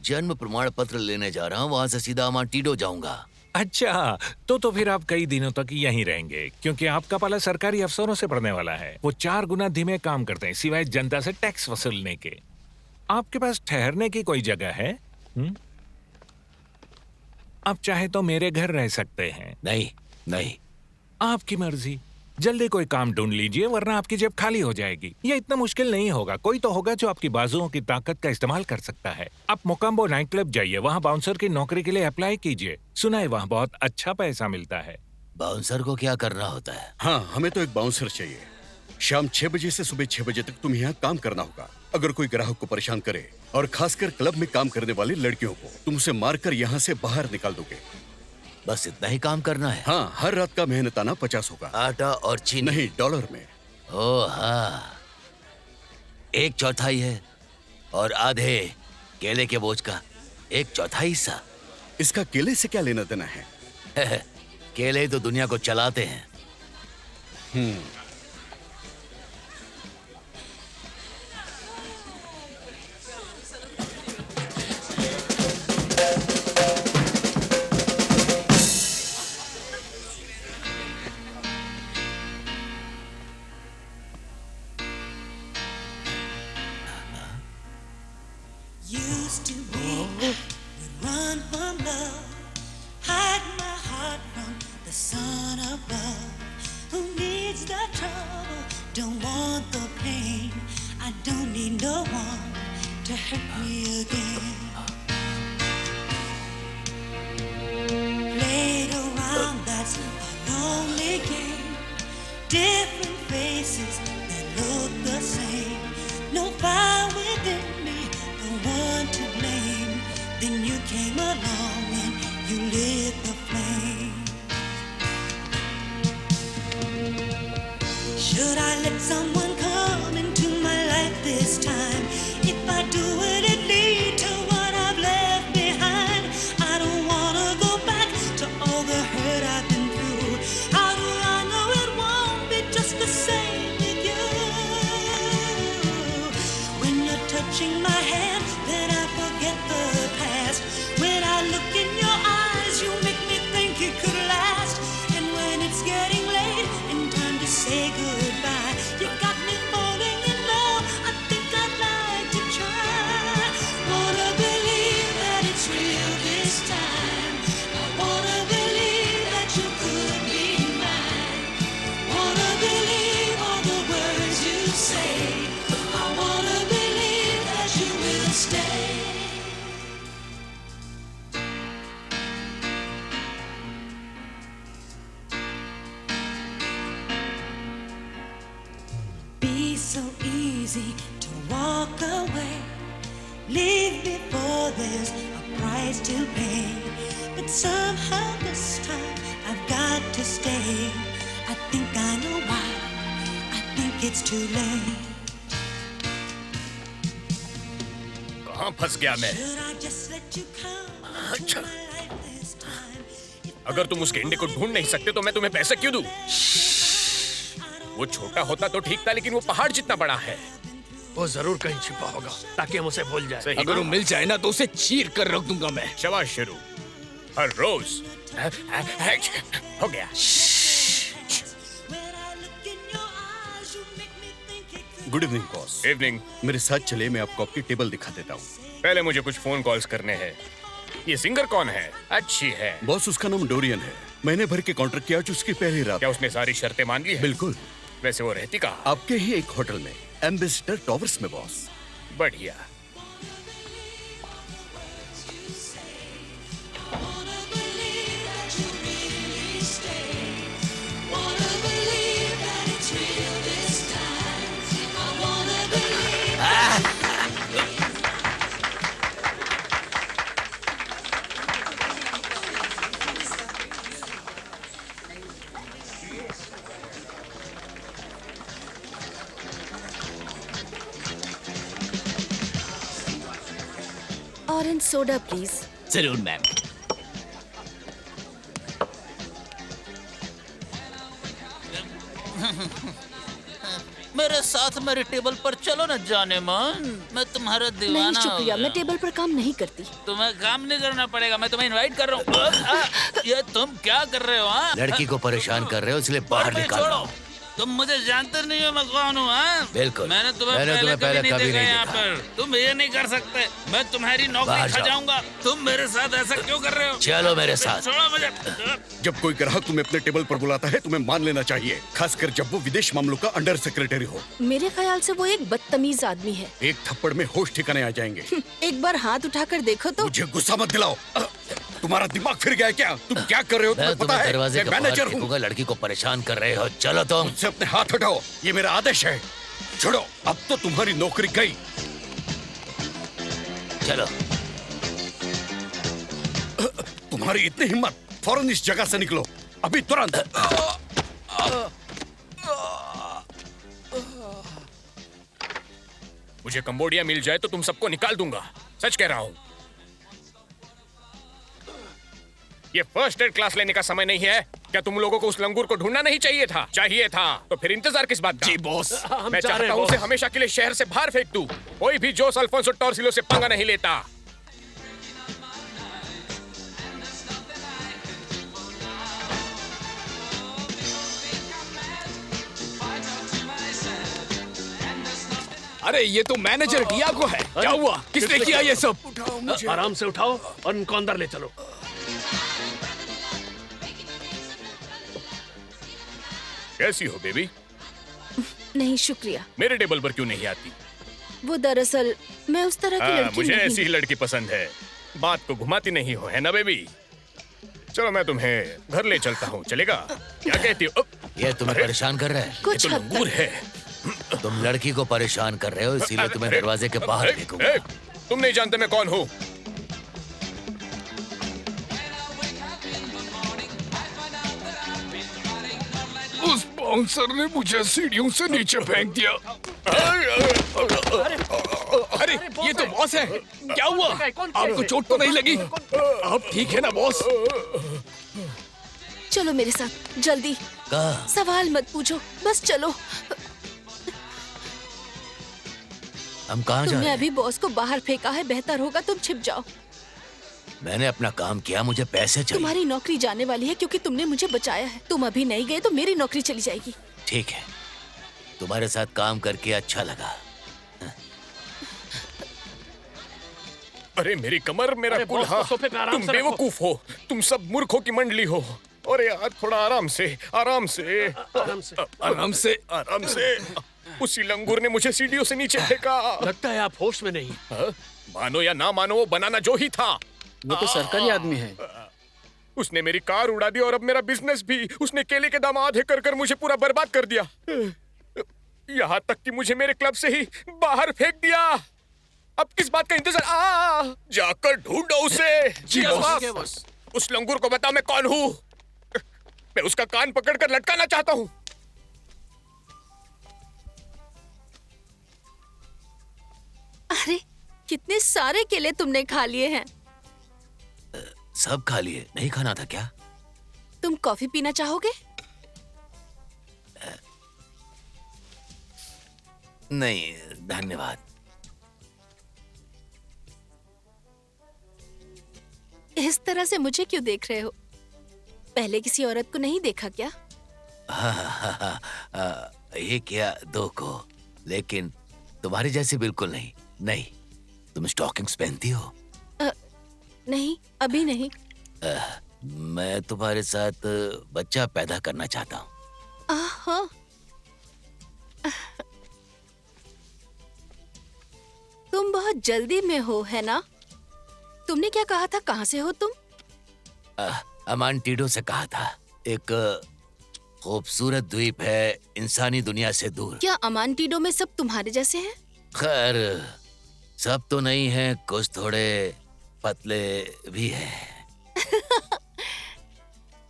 जन्म प्रमाण पत्र लेने जा रहा हूँ, वहां से सीधा अमांटीडो जाऊंगा। अच्छा, तो फिर आप कई दिनों तक यहीं रहेंगे, क्योंकि आपका पाला सरकारी अफसरों से पड़ने वाला है। वो 4 गुना धीमे काम करते हैं, सिवाय जनता से टैक्स वसूलने के। आपके पास ठहरने की कोई जगह है? आप चाहे तो मेरे घर रह सकते हैं। नहीं नहीं, आपकी मर्जी। जल्दी कोई काम ढूंढ लीजिए, वरना आपकी जेब खाली हो जाएगी। ये इतना मुश्किल नहीं होगा। कोई तो होगा जो आपकी बाजुओं की ताकत का इस्तेमाल कर सकता है। आप मोकाम्बो नाइट क्लब जाइए, वहाँ बाउंसर की नौकरी के लिए अप्लाई कीजिए। सुना है वहाँ बहुत अच्छा पैसा मिलता है। बाउंसर को क्या करना होता है? हाँ, हमें तो एक बाउंसर चाहिए। शाम 6 बजे से सुबह 6 बजे तक तुम्हें यहाँ काम करना होगा। अगर कोई ग्राहक को परेशान करे, और खासकर क्लब में काम करने वाली लड़कियों को, तुम उसे मारकर यहाँ से बाहर निकाल दोगे। बस इतना ही काम करना है? हाँ, हर रात का मेहनताना 50 होगा। आटा और चीनी? नहीं, डॉलर में। ओ हाँ, 1/4 है, और आधे केले के बोझ का 1/4 हिस्सा। इसका केले से क्या लेना देना है? केले ही तो दुनिया को चलाते हैं। Used to be, would run from love, hide my heart from the sun above. Who needs the trouble? Don't want the pain. I don't need no one to hurt me again. Played around, that's a lonely game. Different faces that look the same. No fire within me, the one to blame. Then you came along and you lit the flame. Should I let someone come into my life this time? If I do, will it lead to what I've left behind? I don't wanna go back to all the hurt I've been through. How do I know it won't be just the same with you? When you're touching my hand, then I forget the past. When I look in your eyes, you make me think it could last. And when it's getting late and time to say goodbye, you got me falling in love. I think I'd like to try. Wanna believe that it's real this time. I wanna believe that you could be mine. Wanna believe all the words you say. easy to walk away. Leave before there's a price to pay. But somehow this time I've got to stay. I think I know why. I think it's too late. कहाँ फंस गया मैं? Should I just let you come into my life this time? अगर तुम उस गेंडे को ढूंढ नहीं सकते तो मैं तुम्हें पैसे क्यों दूं? वो छोटा होता तो ठीक था, लेकिन वो पहाड़ जितना बड़ा है। वो जरूर कहीं छिपा होगा ताकि हम उसे भूल जाए। अगर वो मिल जाए ना तो उसे चीर कर रख दूंगा मैं। शाबाश शेरू। हर रोज हो गया। Good evening boss. इवनिंग। मेरे साथ चले, मैं आपको आपकी टेबल दिखा देता हूँ। पहले मुझे कुछ फोन कॉल्स करने हैं। ये सिंगर कौन है? अच्छी है। बॉस उसका नाम डोरियन है। महीने भर के कॉन्ट्रैक्ट किया उसकी पहली रात। क्या उसने सारी शर्तें मान ली है? बिल्कुल। वैसे वो रहती कहाँ? आपके ही एक होटल में, एम्बेसडर टॉवर्स में बॉस। बढ़िया। Orange soda please. जरूर मैम। मेरे साथ मेरी टेबल पर चलो न जाने मन, मैं तुम्हारा नहीं दीवाना हो शुक्रिया, गया। मैं टेबल पर काम नहीं करती। तुम्हें काम नहीं करना पड़ेगा, मैं तुम्हें इनवाइट कर रहा हूँ। ये तुम क्या कर रहे हो? हाँ? लड़की को परेशान कर रहे हो इसलिए बाहर अरे निकालो। छोड़ो, तुम मुझे जानते नहीं हो मैं कौन हूँ? हाँ? बिल्कुल। मैंने तुम्हें पहले कभी नहीं देखा यहाँ पर। तुम ये नहीं कर सकते, मैं तुम्हारी नौकरी बाहर खा जाओ। जाऊंगा। तुम मेरे साथ ऐसा क्यों कर रहे हो? चलो मेरे साथ। छोड़ो मुझे। जब कोई ग्राहक तुम्हें अपने टेबल पर बुलाता है तुम्हें मान लेना चाहिए, खासकर जब वो विदेश मामलों का अंडर सेक्रेटरी हो। मेरे ख्याल से वो एक बदतमीज आदमी है। एक थप्पड़ में होश ठिकाने आ जाएंगे। एक बार हाथ उठाकर देखो तो। मुझे गुस्सा मत दिलाओ। तुम्हारा दिमाग फिर गया है क्या? तुम क्या कर रहे हो? मैं तुम्हें पता तुम्हें है दरवाजे मैं के बाहर मैनेजर हूँ। फेंकूंगा, लड़की को परेशान कर रहे हो। चलो तुम। मुझसे अपने हाथ हटाओ, ये मेरा आदेश है। छोड़ो, अब तो तुम्हारी नौकरी गई। चलो। तुम्हारी इतनी हिम्मत, फौरन इस जगह से निकलो, अभी तुरंत। मुझे कंबोडिया मिल जाए तो तुम सबको निकाल दूंगा, सच कह रहा हूँ। ये फर्स्ट एड क्लास लेने का समय नहीं है। क्या तुम लोगों को उस लंगूर को ढूंढना नहीं चाहिए था? चाहिए था तो फिर इंतजार किस बात का? जी बॉस। मैं चाहता हूँ उसे हमेशा के लिए शहर से बाहर फेंक दूं। कोई भी जोस अल्फोंसो टॉर्सिलो से पंगा नहीं लेता। अरे ये तो मैनेजर डियागो है। क्या हुआ? किसने किया ये सब? उठाओ मुझे। आराम से उठाओ और उनको अंदर ले चलो। कैसी हो बेबी? नहीं शुक्रिया। मेरे टेबल पर क्यों नहीं आती? वो दरअसल मैं उस तरह की लड़की मुझे नहीं। ऐसी ही लड़की पसंद है। बात को घुमाती नहीं हो, है ना बेबी? चलो मैं तुम्हें घर ले चलता हूँ, चलेगा? क्या कहती हो? ये तुम्हें परेशान कर रहा है? कुछ ये तो हद लंगूर है। तुम लड़की को परेशान कर रहे हो इसीलिए तुम्हें दरवाजे के बाहर फेंकूंगा। तुम नहीं जानते मैं कौन हूँ। उस बाउंसर ने मुझे सीढ़ियों से नीचे फेंक दिया। अरे ये तो बॉस है। क्या हुआ? आपको चोट तो नहीं लगी? आप ठीक है ना बॉस? चलो मेरे साथ जल्दी। कहाँ? सवाल मत पूछो, बस चलो। हम कहाँ जा तुमने रहे हैं? अभी बॉस को बाहर फेंका है, बेहतर होगा तुम छिप जाओ। मैंने अपना काम किया, मुझे पैसे चाहिए। तुम्हारी नौकरी जाने वाली है क्योंकि तुमने मुझे बचाया है। तुम अभी नहीं गए तो मेरी नौकरी चली जाएगी। ठीक है, तुम्हारे साथ काम करके अच्छा लगा। अरे मेरी कमर, मेरा कुल्हा। तुम बेवकूफ हो, तुम सब मूर्खों की मंडली हो। अरे यार थोड़ा आराम से, आराम से, आराम से, आराम से। उसी लंगूर ने मुझे सीढ़ियों से नीचे फेंका। लगता है आप होश में नहीं। मानो या ना मानो, वो बनाना जो ही था। वो तो सरकारी आदमी है। उसने मेरी कार उड़ा दी और अब मेरा बिजनेस भी। उसने केले के दाम आधे कर कर मुझे पूरा बर्बाद कर दिया। यहाँ तक कि मुझे मेरे क्लब से ही बाहर फेंक दिया। अब किस बात का इंतजार? जाकर ढूंढो उसे। जी बॉस। उस लंगूर को बताओ मैं कौन हूँ। मैं उसका कान पकड़कर लटकाना चाहता हूँ। अरे कितने सारे केले तुमने खा लिए हैं। सब खा लिए, नहीं खाना था क्या? तुम कॉफी पीना चाहोगे? नहीं धन्यवाद। इस तरह से मुझे क्यों देख रहे हो? पहले किसी औरत को नहीं देखा क्या? ये क्या दो को, लेकिन तुम्हारी जैसी बिल्कुल नहीं। नहीं, तुम स्टॉकिंग्स पहनती हो? नहीं, अभी नहीं। मैं तुम्हारे साथ बच्चा पैदा करना चाहता हूँ। हाँ। तुम बहुत जल्दी में हो, है ना? तुमने क्या कहा था? कहाँ से हो तुम? अमांटीडो से कहा था। एक खूबसूरत द्वीप है इंसानी दुनिया से दूर। क्या अमांटीडो में सब तुम्हारे जैसे हैं? खैर सब तो नहीं है, कुछ थोड़े पतले भी हैं।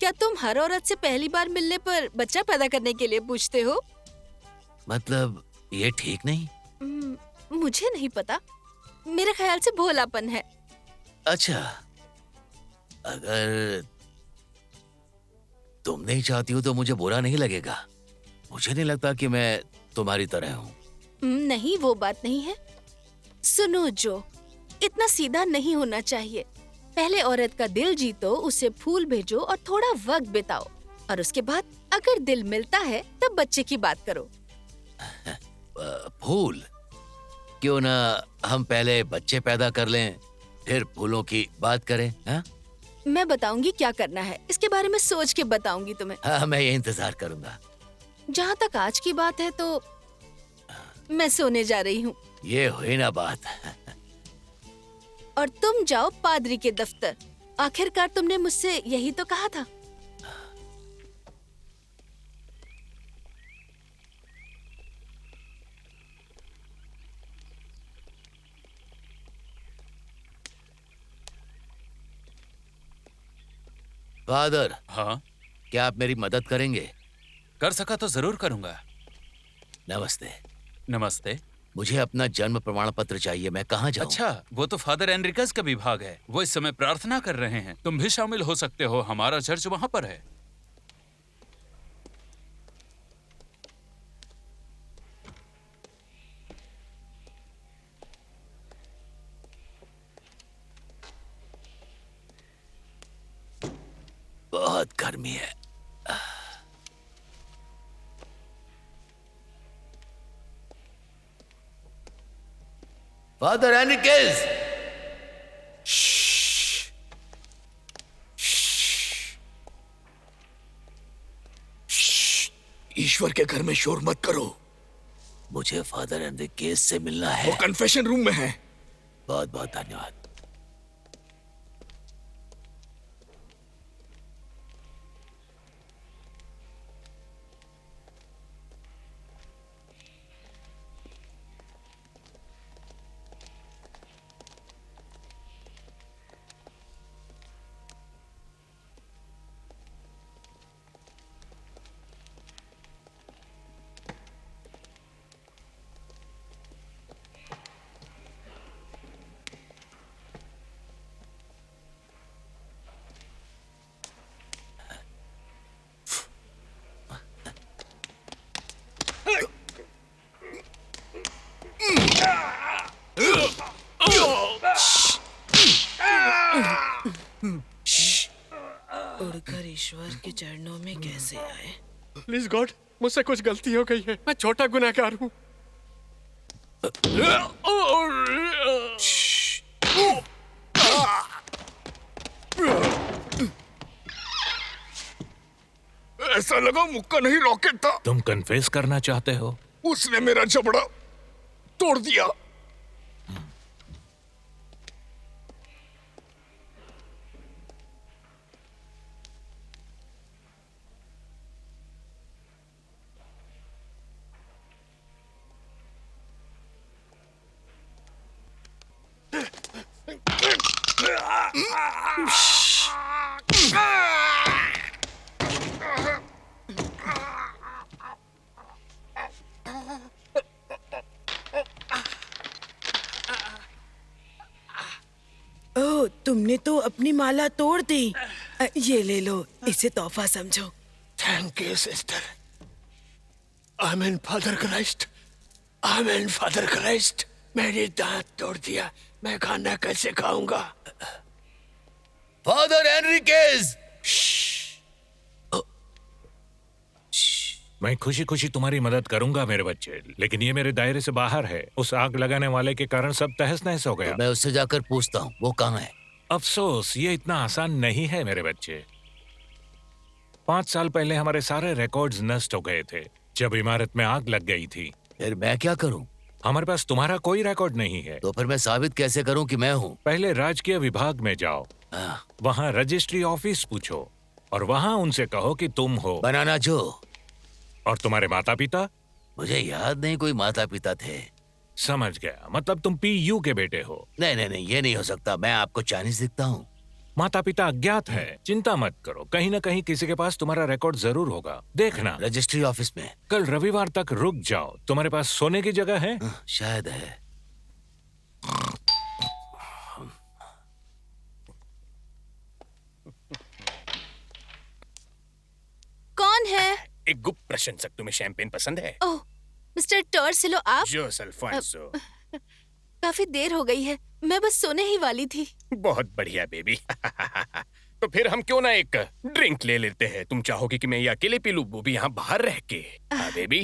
क्या तुम हर औरत से पहली बार मिलने पर बच्चा पैदा करने के लिए पूछते हो? मतलब ये ठीक नहीं? मुझे नहीं पता, मेरे ख्याल से भोलापन है। अच्छा, अगर तुम नहीं चाहती हो तो मुझे बुरा नहीं लगेगा। मुझे नहीं लगता कि मैं तुम्हारी तरह हूँ। नहीं, वो बात नहीं है। सुनो जो, इतना सीधा नहीं होना चाहिए। पहले औरत का दिल जीतो, उसे फूल भेजो और थोड़ा वक्त बिताओ, और उसके बाद अगर दिल मिलता है तब बच्चे की बात करो। फूल? क्यों ना हम पहले बच्चे पैदा कर लें, फिर फूलों की बात करें? हा? मैं बताऊंगी क्या करना है, इसके बारे में सोच के बताऊंगी तुम्हें। हाँ, मैं ये इंतजार करूंगा। जहाँ तक आज की बात है तो मैं सोने जा रही हूँ। ये हुई ना बात। और तुम जाओ पादरी के दफ्तर। आखिरकार तुमने मुझसे यही तो कहा था। फादर। हाँ? क्या आप मेरी मदद करेंगे? कर सका तो जरूर करूंगा। नमस्ते। नमस्ते। मुझे अपना जन्म प्रमाण पत्र चाहिए, मैं कहाँ जाऊँ? अच्छा, वो तो फादर एनरिकस का विभाग है। वो इस समय प्रार्थना कर रहे हैं। तुम भी शामिल हो सकते हो, हमारा चर्च वहाँ पर है। बहुत गर्मी है। फादर एनरिकस! ईश्वर के घर में शोर मत करो। मुझे फादर एनरिकस से मिलना है। वो कन्फेशन रूम में है। बहुत बहुत धन्यवाद। उड़कर ईश्वर के चरणों में कैसे आए? प्लीज गॉड, मुझसे कुछ गलती हो गई है। मैं छोटा गुनहगार हूँ। ऐसा लगा मुक्का नहीं रॉकेट था। तुम कन्फेस करना चाहते हो? उसने मेरा जबड़ा तोड़ दिया। ओह, तुमने तो अपनी माला तोड़ दी। ये ले लो, इसे तोहफा समझो। Thank you sister. आमीन फादर क्राइस्ट, आमीन फादर क्राइस्ट। मेरी दांत तोड़ दिया, मैं खाना कैसे खाऊंगा? फादर एनरिकेज! मैं खुशी खुशी तुम्हारी मदद करूंगा मेरे बच्चे, लेकिन ये मेरे दायरे से बाहर है। उस आग लगाने वाले के कारण सब तहस नहस हो गया। तो मैं उससे जाकर पूछता हूँ वो कहाँ है। अफसोस, ये इतना आसान नहीं है मेरे बच्चे। 5 साल पहले हमारे सारे रिकॉर्ड्स नष्ट हो गए थे जब इमारत में आग लग गई थी। फिर मैं क्या करूं? हमारे पास तुम्हारा कोई रिकॉर्ड नहीं है। तो फिर मैं साबित कैसे करूं कि मैं हूं? पहले राजकीय विभाग में जाओ, वहाँ रजिस्ट्री ऑफिस पूछो और वहाँ उनसे कहो कि तुम हो बनाना जो। और तुम्हारे माता पिता? मुझे याद नहीं कोई माता पिता थे। समझ गया, मतलब तुम PU के बेटे हो। नहीं नहीं नहीं, ये नहीं हो सकता। मैं आपको चाइनीज दिखता हूँ। माता पिता अज्ञात है, चिंता मत करो, कहीं न कहीं किसी के पास तुम्हारा रिकॉर्ड जरूर होगा। देखना रजिस्ट्री ऑफिस में। कल रविवार तक रुक जाओ। तुम्हारे पास सोने की जगह है? शायद है। कौन है? एक गुप्त प्रशंसक। तुम्हें शैंपेन पसंद है? ओह, मिस्टर टॉर्सिलो, आप? जोस अल्फोंसो। काफी देर हो गई है, मैं बस सोने ही वाली थी। बहुत बढ़िया बेबी। तो फिर हम क्यों ना एक ड्रिंक ले लेते हैं? तुम चाहोगी कि मैं ये अकेले पी लूं, वो भी यहाँ बाहर रह के? हाँ बेबी।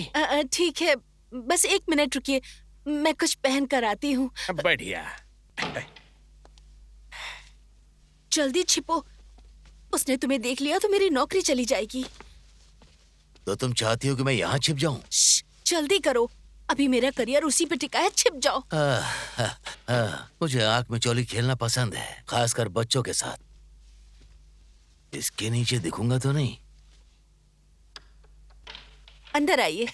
ठीक है, बस 1 मिनट रुकिए, मैं कुछ पहन कर आती हूँ। बढ़िया। जल्दी छिपो, उसने तुम्हें देख लिया तो मेरी नौकरी चली जाएगी। तो तुम चाहती हो कि मैं यहाँ छिप जाऊं? जल्दी करो, अभी मेरा करियर उसी पे टिका है। छिप जाओ। मुझे आंख में चोली खेलना पसंद है, खासकर बच्चों के साथ। इसके नीचे दिखूंगा तो नहीं? अंदर आइए।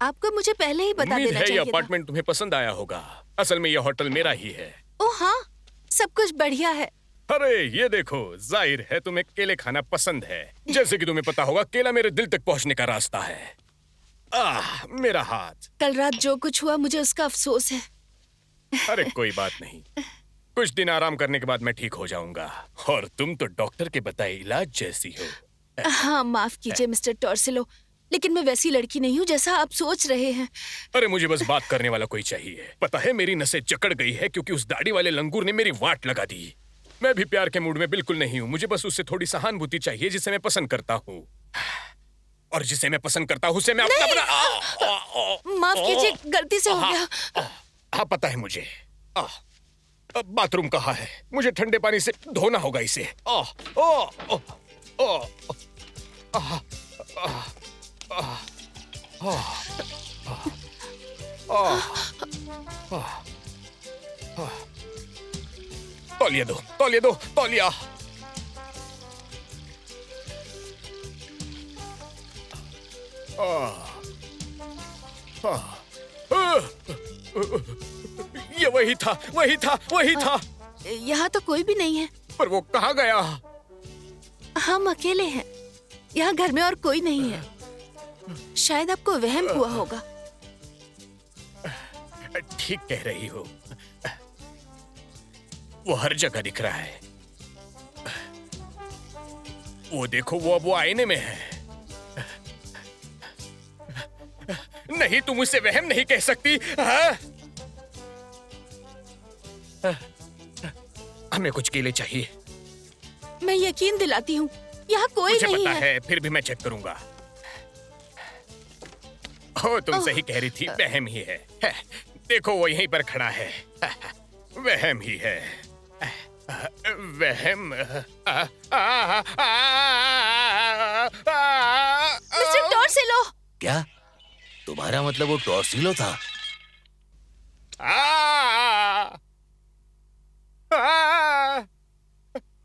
आपको मुझे पहले ही बता देना चाहिए ये अपार्टमेंट तुम्हें पसंद आया होगा। असल में ये होटल मेरा ही है। ओह हाँ, सब कुछ बढ़िया है। अरे ये देखो, जाहिर है तुम्हें केले खाना पसंद है। जैसे कि तुम्हें पता होगा, केला मेरे दिल तक पहुंचने का रास्ता है। मेरा हाथ। कल रात जो कुछ हुआ मुझे उसका अफसोस है। अरे कोई बात नहीं, कुछ दिन आराम करने के बाद मैं ठीक हो जाऊंगा। और तुम तो डॉक्टर के बताए इलाज जैसी हो। हाँ, माफ कीजिए मिस्टर टॉर्सिलो, लेकिन मैं वैसी लड़की नहीं हूँ जैसा आप सोच रहे हैं। अरे मुझे बस बात करने वाला कोई चाहिए। पता है, मेरी नसें जकड़ गई है क्योंकि उस दाढ़ी वाले लंगूर ने मेरी वाट लगा दी। मैं भी प्यार के मूड में बिल्कुल नहीं हूँ। मुझे बस उससे थोड़ी सहानुभूति चाहिए जिसे मैं पसंद करता हूँ, और जिसे मैं पसंद करता हूँ उसे मैं अपना माफ कीजिए, गलती से हो गया। हाँ पता है मुझे। बाथरूम कहाँ है? मुझे ठंडे पानी से धोना होगा इसे। तौलिया दो, तौलिया दो, तौलिया। ये वही था, वही था, वही था। यहाँ तो कोई भी नहीं है। पर वो कहाँ गया? हम अकेले हैं, यहाँ घर में और कोई नहीं है। शायद आपको वहम हुआ होगा। ठीक कह रही हो, वो हर जगह दिख रहा है। वो देखो, वो आईने में है। नहीं, तुम उसे वहम नहीं कह सकती। हमें कुछ केले चाहिए। मैं यकीन दिलाती हूँ, यहाँ कोई मुझे नहीं पता है। फिर भी मैं चेक करूंगा। हो, तुम सही कह रही थी, वहम ही है। देखो, वो यहीं पर खड़ा है। वहम ही है, वहम। मिस्टर टॉर्सिलो। क्या तुम्हारा मतलब वो टॉर्सिलो था?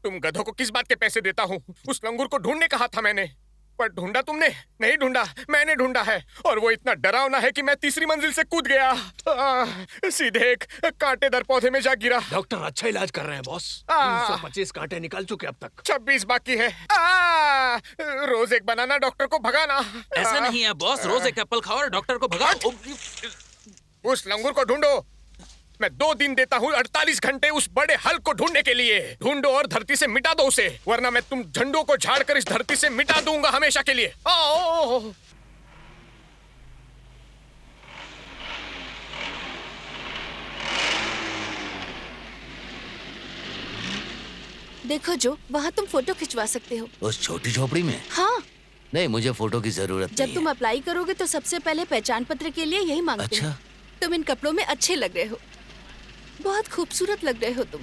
तुम गधों को किस बात के पैसे देता हूँ? उस लंगूर को ढूंढने कहा था मैंने। पर ढूंढा तुमने? नहीं ढूंढा, मैंने ढूंढा है। और वो इतना डरावना है कि मैं तीसरी मंजिल से कूद गया। सीधे एक कांटेदार पौधे में जा गिरा। डॉक्टर अच्छा इलाज कर रहे हैं बॉस। 325 कांटे निकाल चुके अब तक। 26 बाकी है। रोज एक बनाना डॉक्टर को भगाना। ऐसा नहीं है बॉस, रोज एक एप्पल खाओ और डॉक्टर को भगाओ। उस लंगूर को ढूंढो। मैं 2 दिन देता हूँ, 48 घंटे उस बड़े हल को ढूंढने के लिए। ढूंढो और धरती से मिटा दो उसे, वरना मैं तुम झंडों को झाड़कर इस धरती से मिटा दूंगा हमेशा के लिए। देखो जो, वहाँ तुम फोटो खिंचवा सकते हो। उस छोटी झोपड़ी में? हाँ। नहीं, मुझे फोटो की जरूरत जब नहीं तुम अप्लाई करोगे तो सबसे पहले पहचान पत्र के लिए यही मांगते हैं। तुम इन कपड़ों में अच्छे लग रहे हो, बहुत खूबसूरत लग रहे हो तुम।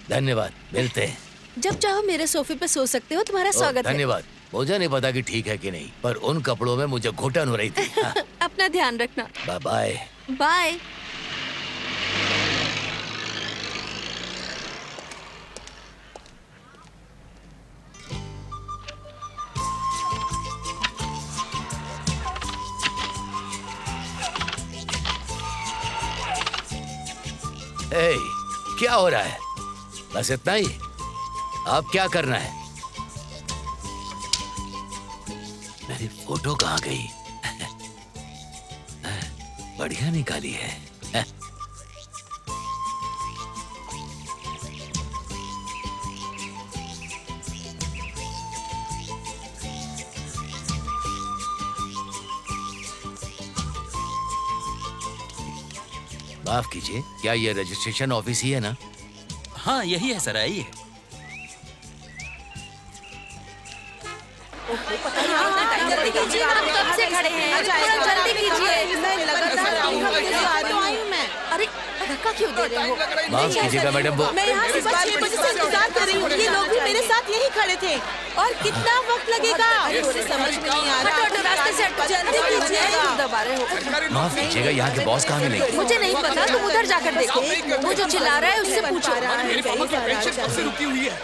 धन्यवाद, मिलते हैं। जब चाहो मेरे सोफे पे सो सकते हो, तुम्हारा स्वागत है। धन्यवाद। मुझे नहीं पता कि ठीक है कि नहीं, पर उन कपड़ों में मुझे घुटन हो रही थी। हाँ। अपना ध्यान रखना। Bye bye. बाय। Hey, क्या हो रहा है? बस इतना ही? अब क्या करना है? मेरी फोटो कहाँ गई? बढ़िया निकाली है। माफ कीजिए, क्या ये रजिस्ट्रेशन ऑफिस ही है ना? हाँ यही है सर, आइए। कब से खड़े हैं? जल्दी कीजिए। अरे धक्का क्यों दे रहे हो? माफ कीजिएगा मैडम, वो मैं यहाँ सुबह 6 बजे से इंतजार कर रही हूँ। ये लोग भी मेरे साथ यही खड़े थे। और कितना वक्त लगेगा? मुझे समझ में नहीं आ रहा। रास्ते से हटो, जल्दी कीजिए। दबा रहे हो। माफ कीजिएगा, यहाँ के बॉस कहाँ मिलेंगे? मुझे नहीं पता, तुम उधर जाकर देखो। वो जो चिल्ला रहा है उससे पूछो। मेरी पापा की पेंशन कब से रुकी हुई है?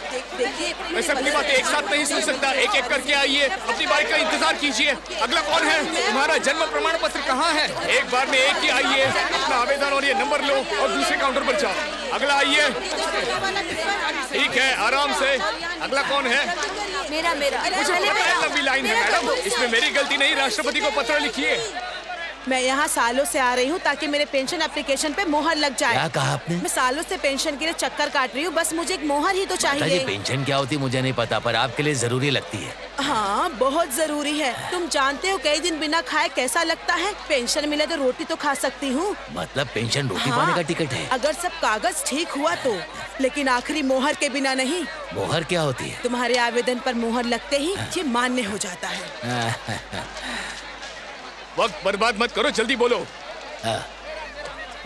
मैं सबकी बातें एक साथ नहीं सुन सकता। एक एक करके आइए, अपनी बारी का इंतजार कीजिए। अगला कौन है? तुम्हारा जन्म प्रमाण पत्र कहाँ है? एक बार में एक ही आइए, अपना आवेदन और ये नंबर लो और दूसरे काउंटर पर जाओ। अगला आइए। ठीक है, आराम से। अगला कौन है? मेरा मुझे पता है लंबी लाइन है मैडम, इसमें मेरी गलती नहीं। राष्ट्रपति को पत्र लिखिए। मैं यहाँ सालों से आ रही हूँ ताकि मेरे पेंशन एप्लीकेशन पे मोहर लग जाए। क्या कहा आपने? मैं सालों से पेंशन के लिए चक्कर काट रही हूँ, बस मुझे एक मोहर ही तो चाहिए। जी पेंशन क्या होती मुझे नहीं पता, पर आपके लिए जरूरी लगती है। हाँ बहुत जरूरी है। तुम जानते हो कई दिन बिना खाए कैसा लगता है। पेंशन मिले तो रोटी तो खा सकती हूँ। मतलब पेंशन रोटी हाँ, पाने का टिकट है? अगर सब कागज ठीक हुआ तो, लेकिन आखिरी मोहर के बिना नहीं। मोहर क्या होती है? तुम्हारे आवेदन पर मोहर लगते ही ये मान्य हो जाता है। वक्त बर्बाद मत करो, जल्दी बोलो।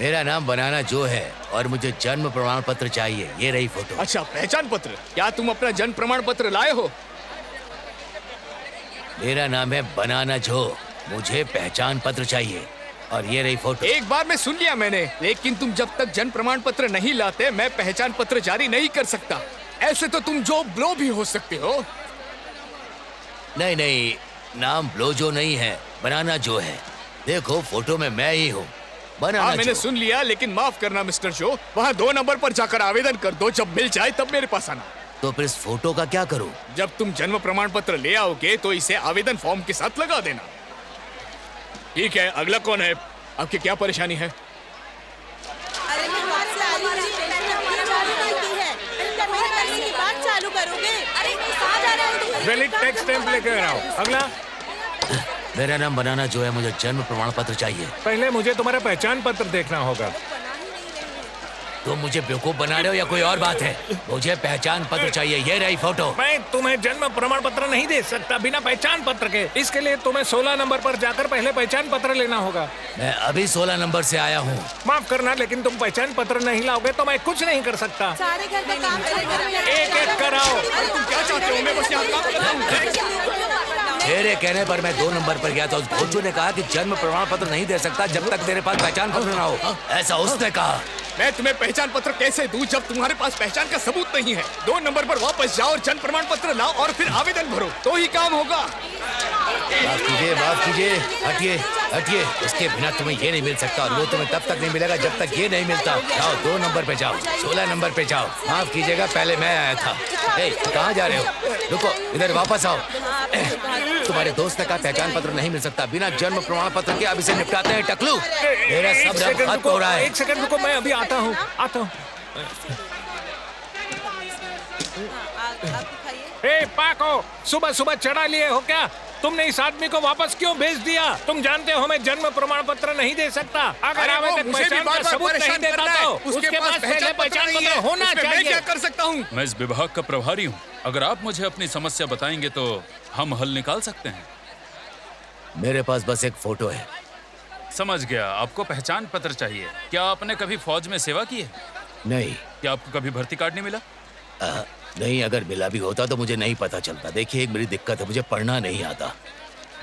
मेरा नाम बनाना जो है और मुझे जन्म प्रमाण पत्र चाहिए। ये रही फोटो। अच्छा, पहचान पत्र? क्या तुम अपना जन्म प्रमाण पत्र लाए हो? मेरा नाम है बनाना जो, मुझे पहचान पत्र चाहिए और ये रही फोटो। एक बार में सुन लिया मैंने, लेकिन तुम जब तक जन्म प्रमाण पत्र नहीं लाते मैं पहचान पत्र जारी नहीं कर सकता। ऐसे तो तुम जो ब्लो भी हो सकते हो। नहीं नहीं, नाम ब्लो जो नहीं है, बनाना जो है। देखो फोटो में मैं ही हूँ, बनाना हाँ मैंने जो। सुन लिया, लेकिन माफ करना मिस्टर जो, वहाँ 2 नंबर पर जाकर आवेदन कर दो। जब मिल जाए तब मेरे पास आना। तो फिर इस फोटो का क्या करूँ? जब तुम जन्म प्रमाण पत्र ले आओगे तो इसे आवेदन फॉर्म के साथ लगा देना। ठीक है, अगला कौन है? आपकी क्या परेशानी है? चालू करोगे? अरे कहाँ जा रहे हो? वैलिड टैक्स स्टैंप लेकर आओ। अगला। मेरा नाम बनाना जो है, मुझे जन्म प्रमाण पत्र चाहिए। पहले मुझे तुम्हारा पहचान पत्र देखना होगा। तुम मुझे बेवकूफ बना रहे हो या कोई और बात है? मुझे पहचान पत्र चाहिए। ये रही फोटो। मैं तुम्हें जन्म प्रमाण पत्र नहीं दे सकता बिना पहचान पत्र के। इसके लिए तुम्हें 16 नंबर पर जाकर पहले पहचान पत्र लेना होगा। मैं अभी 16 नंबर से आया हूँ। माफ करना, लेकिन तुम पहचान पत्र नहीं लाओगे तो मैं कुछ नहीं कर सकता। सारे घर का काम एक एक कराओ। तुम क्या चाहते हो? मैं बस यहाँ काम कर रहा हूँ। मेरे कहने पर मैं 2 नंबर पर गया तो उस भोजू ने कहा कि जन्म प्रमाण पत्र नहीं दे सकता जब तक तेरे पास पहचान पत्र ना हो। ऐसा उसने कहा। मैं तुम्हें पहचान पत्र कैसे दूं जब तुम्हारे पास पहचान का सबूत नहीं है? 2 नंबर पर वापस जाओ और जन्म प्रमाण पत्र लाओ और फिर आवेदन भरो, तो ही काम होगा। माफ कीजिए, हटिए हटिए। इसके बिना तुम्हें ये नहीं मिल सकता और वो तुम्हें तब तक नहीं मिलेगा जब तक ये नहीं मिलता। जाओ 2 नंबर पे जाओ, 16 नंबर पे जाओ। माफ कीजिएगा, पहले मैं आया था। कहाँ जा रहे हो? रुको, इधर वापस आओ। तुम्हारे दोस्त का पहचान पत्र नहीं मिल सकता बिना जन्म प्रमाण पत्र के। अब इसे निपटाते हैं टकलू। मेरा सब रंग खत्म हो रहा है। 1 सेकंड रुको, मैं अभी आता हूँ। पाको, सुबह सुबह चढ़ा लिए हो क्या? तुमने इस आदमी को वापस क्यों भेज दिया? तुम जानते हो मैं जन्म प्रमाण पत्र नहीं दे सकता। अगर आवेदक पहचान का सबूत नहीं देता तो उसके पास पहले पहचान पत्र होना चाहिए। मैं क्या कर सकता हूँ? मैं इस विभाग का प्रभारी हूँ। अगर आप मुझे अपनी समस्या बताएंगे तो हम हल निकाल सकते हैं। मेरे पास बस एक फोटो है। समझ गया, आपको पहचान पत्र चाहिए। क्या आपने कभी फौज में सेवा की है? नहीं। क्या आपको कभी भर्ती कार्ड नहीं मिला? नहीं, अगर मिला भी होता तो मुझे नहीं पता चलता। देखिए, एक मेरी दिक्कत है, मुझे पढ़ना नहीं आता।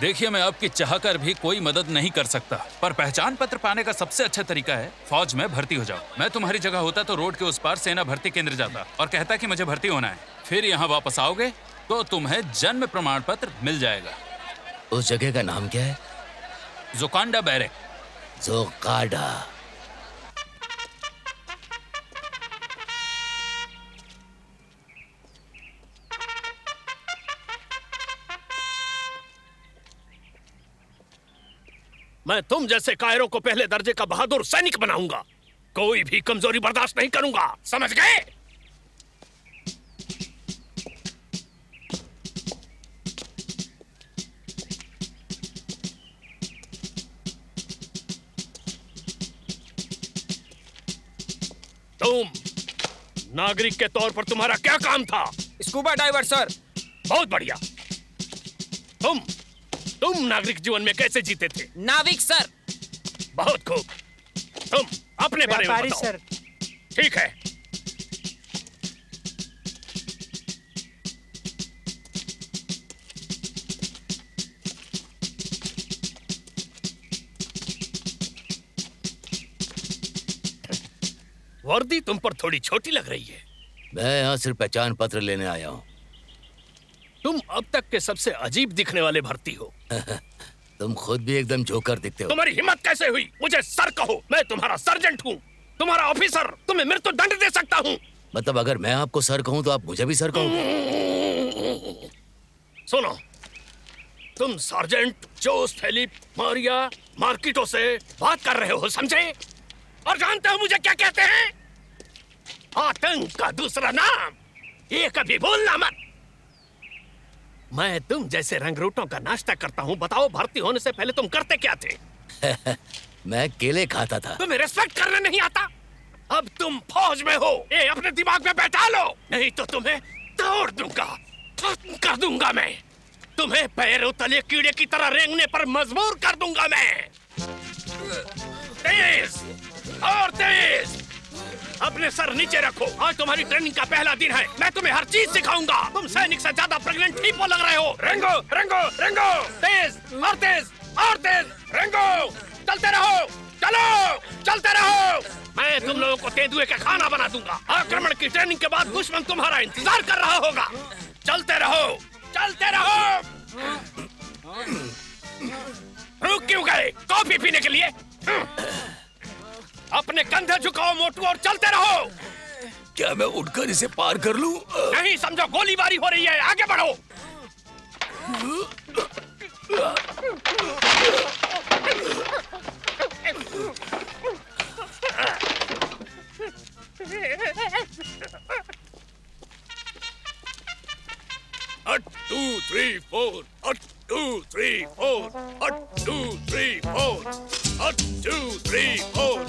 देखिए, मैं आपकी चाहकर भी कोई मदद नहीं कर सकता, पर पहचान पत्र पाने का सबसे अच्छा तरीका है फौज में भर्ती हो जाओ। मैं तुम्हारी जगह होता तो रोड के उस पार सेना भर्ती केंद्र जाता और कहता कि मुझे भर्ती होना है। फिर यहाँ वापस आओगे तो तुम्हें जन्म प्रमाण पत्र मिल जाएगा। उस जगह का नाम क्या है? जोकांडा बैरक। जोकांडा। मैं तुम जैसे कायरों को पहले दर्जे का बहादुर सैनिक बनाऊंगा। कोई भी कमजोरी बर्दाश्त नहीं करूंगा, समझ गए? तुम नागरिक के तौर पर तुम्हारा क्या काम था? Scuba diver sir. बहुत बढ़िया। तुम नागरिक जीवन में कैसे जीते थे? नाविक सर। बहुत खूब। तुम अपने बारे में बताओ। सर। ठीक है। वर्दी तुम पर थोड़ी छोटी लग रही है। मैं यहाँ सिर्फ पहचान पत्र लेने आया हूँ। तुम अब तक के सबसे अजीब दिखने वाले भर्ती हो। तुम खुद भी एकदम जोकर दिखते हो। तुम्हारी हिम्मत कैसे हुई मुझे सर कहो? मैं तुम्हारा सर्जेंट हूँ, तुम्हारा ऑफिसर। तुम्हें मृत्यु दंड दे सकता हूँ। मतलब अगर मैं आपको सर कहूँ तो आप मुझे भी सर कहोगे? सुनो, तुम सार्जेंट जोस फेलिप मारिया मार्किटो से बात कर रहे हो, समझे? और जानते हो मुझे क्या कहते हैं? आतंक का दूसरा नाम। ये कभी भूलना मत। मैं तुम जैसे रंगरूटों का नाश्ता करता हूँ। बताओ, भर्ती होने से पहले तुम करते क्या थे? मैं केले खाता था। तुम्हें रिस्पेक्ट करना नहीं आता? अब तुम फौज में हो, ये अपने दिमाग में बैठा लो, नहीं तो तुम्हें तोड़ दूंगा, खत्म कर दूंगा मैं। तुम्हें पैरों तले कीड़े की तरह रेंगने पर मजबूर कर दूंगा मैं। तेज और तेज। अपने सर नीचे रखो। आज तुम्हारी ट्रेनिंग का पहला दिन है। मैं तुम्हें हर चीज सिखाऊंगा। तुम सैनिक से ज्यादा प्रेग्नेंट हिप्पो लग रहे हो। रेंगो रेंगो रेंगो। तेज और तेज और तेज। रेंगो। चलते रहो, चलो, चलते रहो। मैं तुम लोगों को तेंदुए का खाना बना दूंगा। आक्रमण की ट्रेनिंग के बाद दुश्मन तुम्हारा इंतजार कर रहा होगा। चलते रहो, चलते रहो। रुक क्यों गए? कॉफी पीने के लिए? अपने कंधे झुकाओ मोटू और चलते रहो। क्या मैं उठकर इसे पार कर लूं? नहीं, समझो गोलीबारी हो रही है। आगे बढ़ो। One, 2, 3, 4. 1, 2, 3, 4. 1, 2, 3, 4. 1, 2, 3, 4.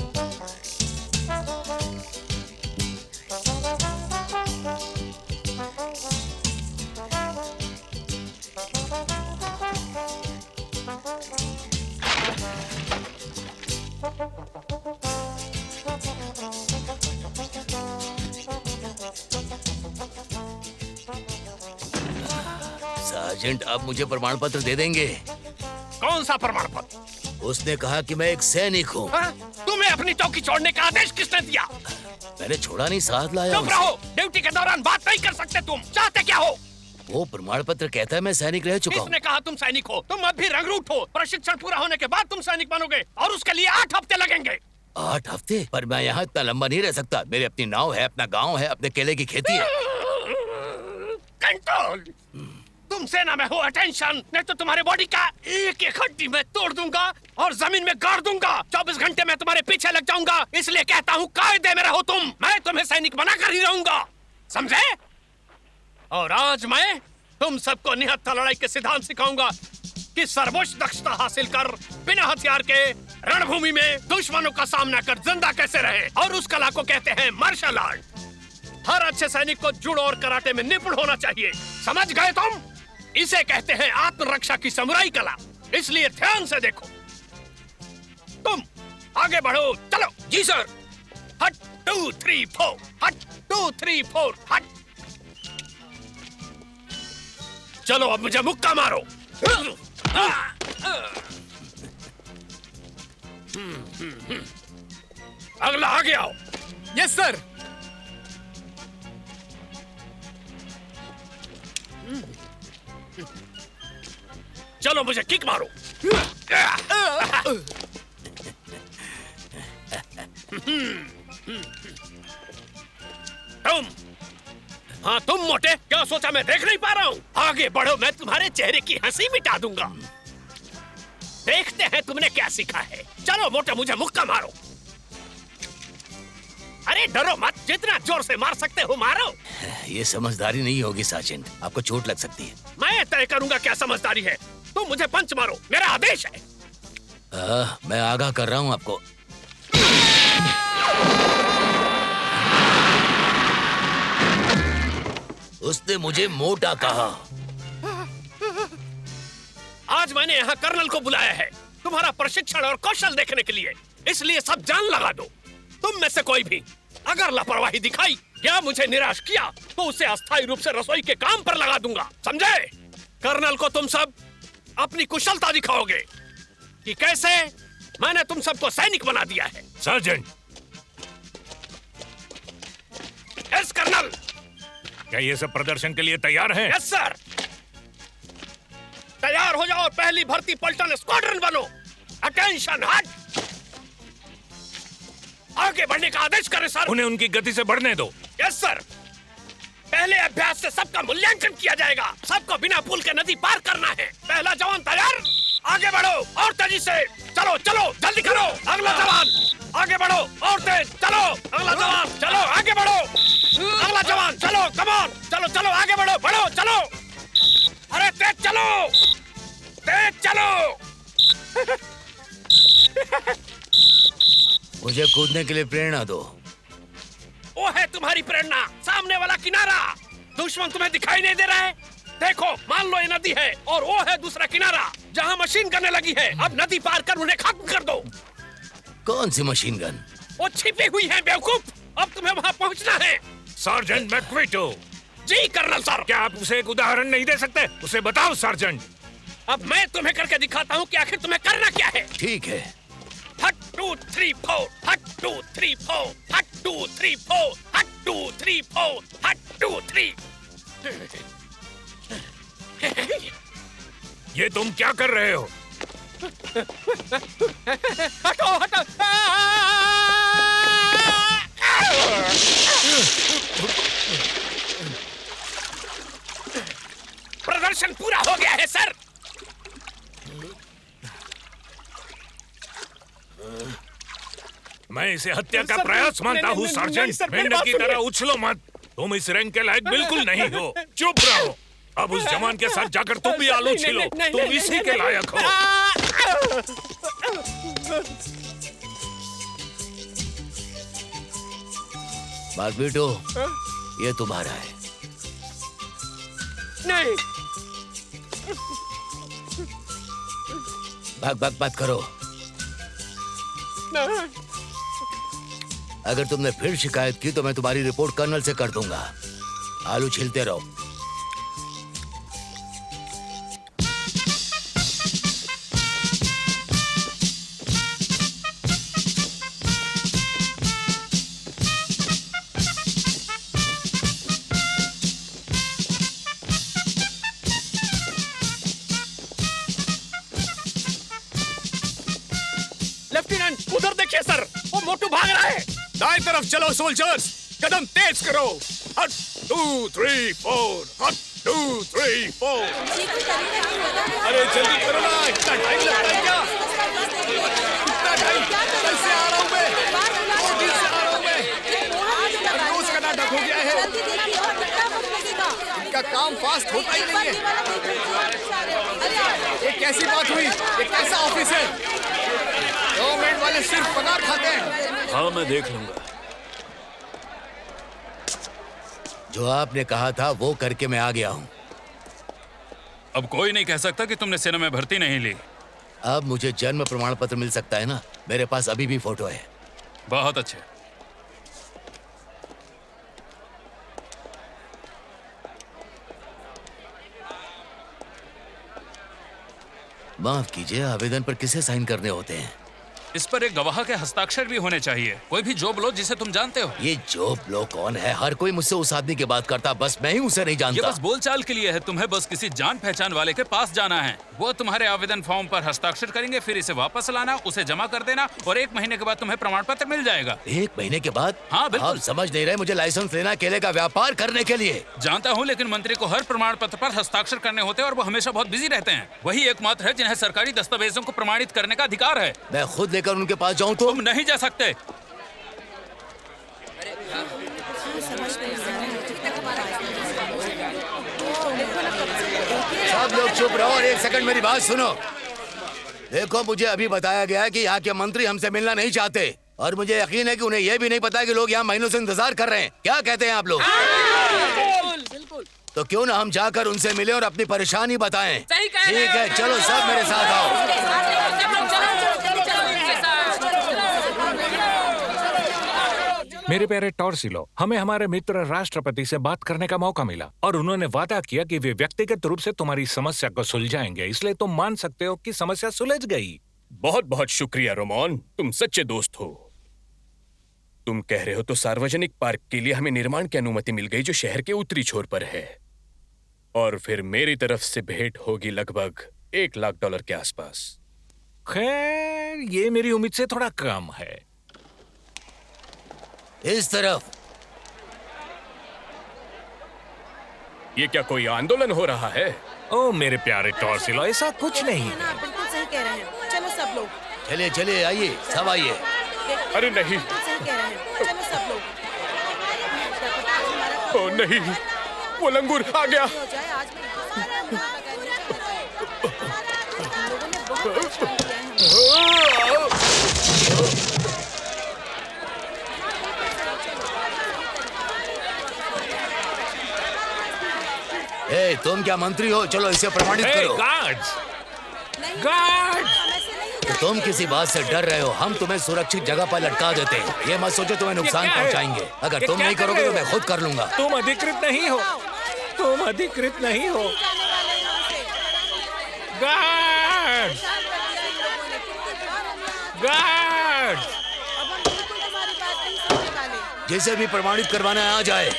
सार्जेंट, आप मुझे प्रमाण पत्र दे देंगे? कौन सा प्रमाण पत्र? उसने कहा कि मैं एक सैनिक हूँ। तुम तुम्हें अपनी चौकी छोड़ने का आदेश किसने दिया? मैंने छोड़ा नहीं, साथ लाया चुप उसे। रहो, ड्यूटी के दौरान बात नहीं कर सकते तुम। चाहते क्या हो? वो प्रमाण पत्र कहता है मैं सैनिक रह चुका हूँ। किसने कहा तुम सैनिक हो? तुम अब भी रंगरूट हो। प्रशिक्षण पूरा होने के बाद तुम सैनिक बनोगे और उसके लिए 8 हफ्ते लगेंगे। 8 हफ्ते? पर मैं यहाँ इतना लंबा नहीं रह सकता। मेरी अपनी नाव है, अपना गांव है, अपने केले की खेती है। कंट्रोल। तुम सेना में हो, अटेंशन, नहीं तो तुम्हारे बॉडी का एक एक हड्डी में तोड़ दूंगा और जमीन में गाड़ दूंगा। 24 घंटे में तुम्हारे पीछे लग जाऊंगा। इसलिए कहता हूँ कायदे में रहो तुम। मैं तुम्हें सैनिक बनाकर ही रहूंगा, समझे? और आज मैं तुम सबको निहत्था लड़ाई के सिद्धांत सिखाऊंगा कि सर्वोच्च दक्षता हासिल कर बिना हथियार के रणभूमि में दुश्मनों का सामना कर जिंदा कैसे रहे। और उस कला को कहते हैं मार्शल आर्ट। हर अच्छे सैनिक को जुड़ो और कराटे में निपुण होना चाहिए, समझ गए तुम? इसे कहते हैं आत्मरक्षा की समुराई कला। इसलिए ध्यान से देखो। तुम आगे बढ़ो, चलो। जी सर। हट 2 3 4, हट 2 3 4, हट। चलो अब मुझे मुक्का मारो। अगला आगे आओ। Yes sir. चलो मुझे किक मारो। तुम, हाँ तुम मोटे, क्या सोचा मैं देख नहीं पा रहा हूँ? आगे बढ़ो, मैं तुम्हारे चेहरे की हंसी मिटा दूंगा। देखते हैं तुमने क्या सीखा है। चलो मोटे, मुझे मुक्का मारो। अरे डरो मत, जितना जोर से मार सकते हो मारो। ये समझदारी नहीं होगी सार्जेंट, आपको चोट लग सकती है। मैं तय करूंगा क्या समझदारी है। तुम मुझे पंच मारो, मेरा आदेश है। मैं आगाह कर रहा हूँ आपको। उसने मुझे मोटा कहा। आज मैंने यहाँ कर्नल को बुलाया है तुम्हारा प्रशिक्षण और कौशल देखने के लिए। इसलिए सब जान लगा दो। तुम में से कोई भी अगर लापरवाही दिखाई या मुझे निराश किया तो उसे अस्थायी रूप से रसोई के काम पर लगा दूंगा, समझे? कर्नल को तुम सब अपनी कुशलता दिखाओगे कि कैसे मैंने तुम सबको सैनिक बना दिया है। सार्जेंट। Yes colonel. क्या ये सब प्रदर्शन के लिए तैयार हैं? Yes sir. तैयार हो जाओ और पहली भर्ती पलटन स्क्वाड्रन बनो। अटेंशन, हट। आगे बढ़ने का आदेश करें सर। उन्हें उनकी गति से बढ़ने दो। Yes sir. पहले अभ्यास से सबका मूल्यांकन किया जाएगा। सबको बिना पुल के नदी पार करना है। पहला जवान तैयार, आगे बढ़ो और तेजी से। चलो चलो जल्दी करो। अगला जवान आगे बढ़ो और तेज। चलो अगला जवान, चलो आगे बढ़ो। अगला जवान, चलो कमान, चलो चलो आगे बढ़ो, बढ़ो चलो। अरे तेज चलो, तेज चलो। मुझे कूदने के लिए प्रेरणा दो। वो है तुम्हारी प्रेरणा, सामने वाला किनारा। दुश्मन तुम्हें दिखाई नहीं दे रहा है? देखो, मान लो ये नदी है और वो है दूसरा किनारा जहाँ मशीन गन लगी है। अब नदी पार कर उन्हें खत्म कर दो। कौन सी मशीन गन? वो छिपी हुई है बेवकूफ। अब तुम्हें वहाँ पहुँचना है। सार्जेंट मैक्विटो। जी कर्नल सर। क्या आप उसे एक उदाहरण नहीं दे सकते? उसे बताओ सार्जेंट। अब मैं तुम्हें करके दिखाता हूँ कि आखिर तुम्हें करना क्या है। ठीक है। हट 2 3 4, हट 2 3 4, हट 2 3 4, हट 2 3 4, हट 2 3। ये तुम क्या कर रहे हो? हटो हटो। प्रदर्शन पूरा हो गया है सर। मैं इसे हत्या का प्रयास मानता हूँ सार्जेंट। मेंढक की तरह उछलो मत। तुम इस रैंक के लायक बिल्कुल नहीं हो। चुप रहो। अब उस जवान के साथ जाकर तुम भी आलू छिलो। तुम इसी के लायक हो। मैक्विटो, ये तुम्हारा है। नहीं। भाग मत करो। अगर तुमने फिर शिकायत की तो मैं तुम्हारी रिपोर्ट कर्नल से कर दूंगा। आलू छिलते रहो। लेफ्टिनेंट उधर देखिए सर, वो मोटू भाग रहा है। दाएं तरफ चलो सोल्जर्स, कदम तेज करो। हट 2 3 4, हट 2 3 4। अरे जल्दी करो ना, इतना टाइम लगता है क्या? इतना टाइम कैसे आ रहा हूँ मैं? जल्दी से आ रहा हूँ मैं। रोज का नाटक हो गया है। इनका काम फास्ट होता ही नहीं है। ये कैसी बात हुई? ये कैसा ऑफिस है? गवर्नमेंट वाले सिर्फ पगार खाते हैं। हाँ मैं देख लूंगा। जो आपने कहा था वो करके मैं आ गया हूँ। अब कोई नहीं कह सकता कि तुमने सेना में भर्ती नहीं ली। अब मुझे जन्म प्रमाण पत्र मिल सकता है ना? मेरे पास अभी भी फोटो है। बहुत अच्छे। माफ कीजिए, आवेदन पर किसे साइन करने होते हैं? इस पर एक गवाह के हस्ताक्षर भी होने चाहिए। कोई भी जॉब लो जिसे तुम जानते हो। ये जॉब लो कौन है? हर कोई मुझसे उस आदमी की बात करता, बस मैं ही उसे नहीं ये जानता। बस बोलचाल के लिए है। तुम्हें बस किसी जान पहचान वाले के पास जाना है। वो तुम्हारे आवेदन फॉर्म पर हस्ताक्षर करेंगे, फिर इसे वापस लाना, उसे जमा कर देना और 1 महीने के बाद तुम्हें प्रमाण पत्र मिल जाएगा। 1 महीने के बाद? हाँ बिल्कुल। आप समझ नहीं रहे, मुझे लाइसेंस लेना केले का व्यापार करने के लिए। जानता हूँ, लेकिन मंत्री को हर प्रमाण पत्र पर हस्ताक्षर करने होते हैं और वो हमेशा बहुत बिजी रहते हैं। वही एकमात्र है जिन्हें सरकारी दस्तावेजों को प्रमाणित करने का अधिकार है। मैं खुद लेकर उनके पास जाऊँ तो? तुम नहीं जा सकते। सब लोग चुप रहो और 1 सेकंड मेरी बात सुनो। देखो, मुझे अभी बताया गया है कि यहाँ के मंत्री हमसे मिलना नहीं चाहते और मुझे यकीन है कि उन्हें यह भी नहीं पता कि लोग यहाँ महीनों से इंतजार कर रहे हैं। क्या कहते हैं आप लोग? तो क्यों ना हम जाकर उनसे मिलें और अपनी परेशानी बताएं? ठीक है, चलो सब मेरे साथ आओ। मेरे प्यारे टॉर्सिलो, हमें हमारे मित्र राष्ट्रपति से बात करने का मौका मिला और उन्होंने वादा किया कि वे व्यक्तिगत रूप से तुम्हारी समस्या को सुलझाएंगे, इसलिए तुम मान सकते हो कि समस्या सुलझ गई। बहुत बहुत शुक्रिया रोमन, तुम सच्चे दोस्त हो। तुम कह रहे हो तो सार्वजनिक पार्क के लिए हमें निर्माण की अनुमति मिल गई जो शहर के उत्तरी छोर पर है, और फिर मेरी तरफ से भेंट होगी लगभग $1 लाख के आसपास। खैर, ये मेरी उम्मीद से थोड़ा कम है। इस तरफ। ये क्या कोई आंदोलन हो रहा है? ओ मेरे प्यारे टॉर्सिलो, ऐसा कुछ नहीं है। बिल्कुल सही कह रहे हैं। चलो सब लोग। चलिए चलिए, आइए सब आइए। अरे नहीं। सही कह रहे हैं। चलो सब लोग। ओ नहीं, वो लंगूर आ गया। ए, तुम क्या मंत्री हो? चलो इसे प्रमाणित करो। गार्ड्स! गार्ड्स! तो तुम किसी बात से डर रहे हो? हम तुम्हें सुरक्षित जगह पर लटका देते हैं। ये मत सोचो तुम्हें नुकसान पहुंचाएंगे। अगर तुम नहीं करोगे तो मैं खुद कर लूंगा। तुम अधिकृत नहीं हो। तुम अधिकृत नहीं हो। गार्ड्स! गार्ड्स! जिसे भी प्रमाणित करवाना है आ जाए।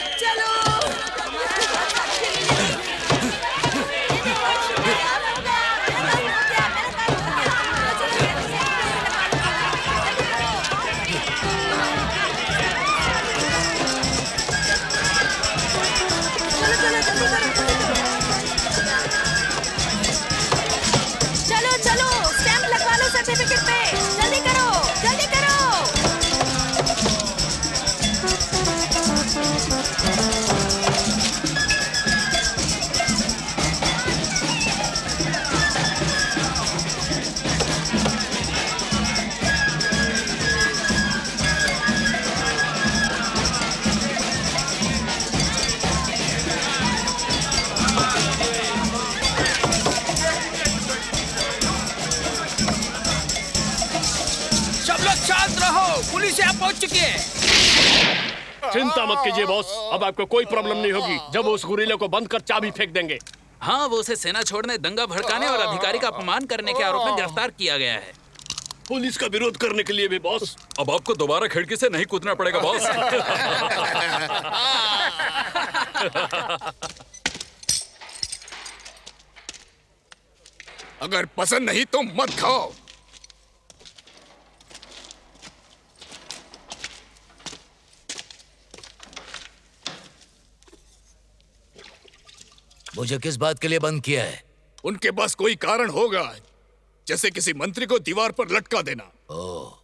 चलो चलो, स्टैंप लगवा लो सर्टिफिकेट पे। जल्दी करो, जल्दी करो। सब लोग शांत रहो, पुलिस यहाँ पहुँच चुकी है। चिंता मत कीजिए बॉस, अब आपको कोई प्रॉब्लम नहीं होगी जब वो उस गुरीले को बंद कर चाबी फेंक देंगे। हाँ, वो उसे सेना छोड़ने, दंगा भड़काने और अधिकारी का अपमान करने के आरोप में गिरफ्तार किया गया है। पुलिस का विरोध करने के लिए भी बॉस। अब आपको दोबारा खिड़की से नहीं कूदना पड़ेगा बॉस। अगर पसंद नहीं तो मत खाओ। मुझे किस बात के लिए बंद किया है? उनके पास कोई कारण होगा, जैसे किसी मंत्री को दीवार पर लटका देना। ओह,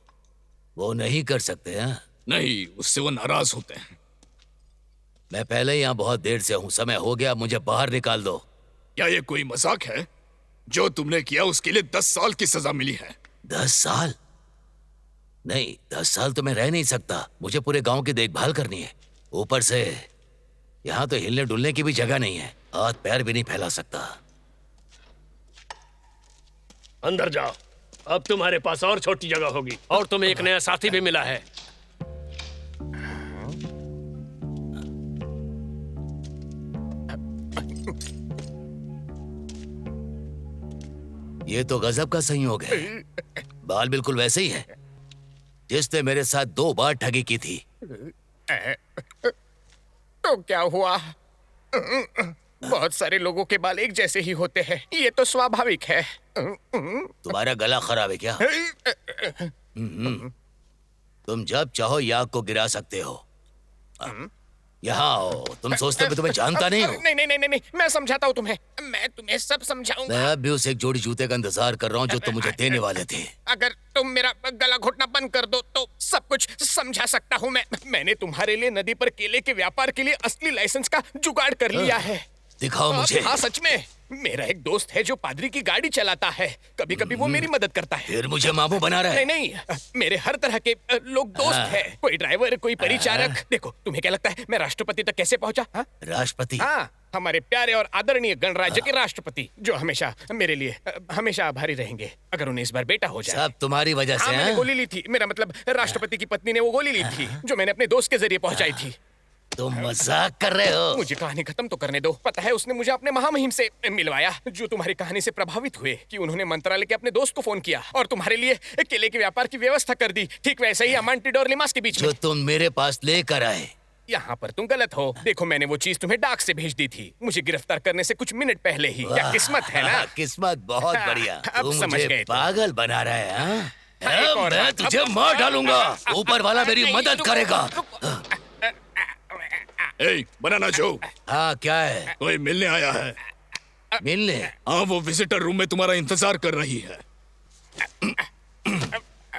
वो नहीं कर सकते हैं? नहीं, उससे वो नाराज होते हैं। मैं पहले ही यहाँ बहुत देर से हूँ, समय हो गया, मुझे बाहर निकाल दो। क्या ये कोई मजाक है? जो तुमने किया उसके लिए 10 साल की सजा मिली है। 10 साल? नहीं, 10 साल तो मैं रह नहीं सकता। मुझे पूरे गांव की देखभाल करनी है। ऊपर से यहाँ तो हिलने डुलने की भी जगह नहीं है, हाथ पैर भी नहीं फैला सकता। अंदर जाओ, अब तुम्हारे पास और छोटी जगह होगी और तुम्हें एक नया साथी भी मिला है। ये तो गजब का संयोग है। बाल बिल्कुल वैसे ही है जिसने मेरे साथ 2 बार ठगी की थी। तो क्या हुआ? बहुत सारे लोगों के बाल एक जैसे ही होते हैं, ये तो स्वाभाविक है। तुम्हारा गला खराब है क्या? तुम जब चाहो ये आग को गिरा सकते हो। यहाँ आओ, तुम सोचते हो मैं तुम्हें जानता नहीं हूँ? नहीं नहीं नहीं नहीं, मैं समझाता हूँ तुम्हें, मैं तुम्हें सब समझाऊंगा। मैं अब भी उस एक जोड़ी जूते का इंतजार कर रहा हूँ जो तुम मुझे देने वाले थे। अगर तुम मेरा गला घोटना बंद कर दो तो सब कुछ समझा सकता हूँ मैं। मैंने तुम्हारे लिए नदी पर केले के व्यापार के लिए असली लाइसेंस का जुगाड़ कर लिया है। दिखाओ मुझे। हाँ सच में, मेरा एक दोस्त है जो पादरी की गाड़ी चलाता है। कभी कभी वो मेरी मदद करता है। फिर मुझे मामू बना रहा है? नहीं नहीं, मेरे हर तरह के लोग दोस्त हैं। कोई ड्राइवर, कोई परिचारक। देखो, तुम्हें क्या लगता है मैं राष्ट्रपति तक कैसे पहुंचा? राष्ट्रपति? हाँ, हमारे प्यारे और आदरणीय गणराज्य के राष्ट्रपति, जो हमेशा मेरे लिए हमेशा आभारी रहेंगे अगर उन्हें इस बार बेटा हो जाए। सब तुम्हारी वजह से। मैंने गोली ली थी, मेरा मतलब राष्ट्रपति की पत्नी ने वो गोली ली थी जो मैंने अपने दोस्त के जरिए पहुंचाई थी। तुम मजाक कर रहे हो? मुझे कहानी खत्म तो करने दो। पता है, उसने मुझे अपने महामहिम से मिलवाया जो तुम्हारी कहानी से प्रभावित हुए कि उन्होंने मंत्रालय के अपने दोस्त को फोन किया और तुम्हारे लिए केले के व्यापार की व्यवस्था कर दी। ठीक वैसे ही अमांटिडो और लिमास के बीच में। जो तुम मेरे पास लेकर आए। यहाँ पर तुम गलत हो। देखो, मैंने वो चीज तुम्हें डाक से भेज दी थी मुझे गिरफ्तार करने से कुछ मिनट पहले ही। क्या किस्मत है ना? किस्मत बहुत बढ़िया। अब तू समझ मुझे गए। पागल बना रहा है। मैं तुझे मार डालूंगा। ऊपर वाला मेरी मदद करेगा। बनाना जो। हाँ, क्या है? कोई मिलने आया है। मिलने? हाँ, वो विजिटर रूम में तुम्हारा इंतजार कर रही है।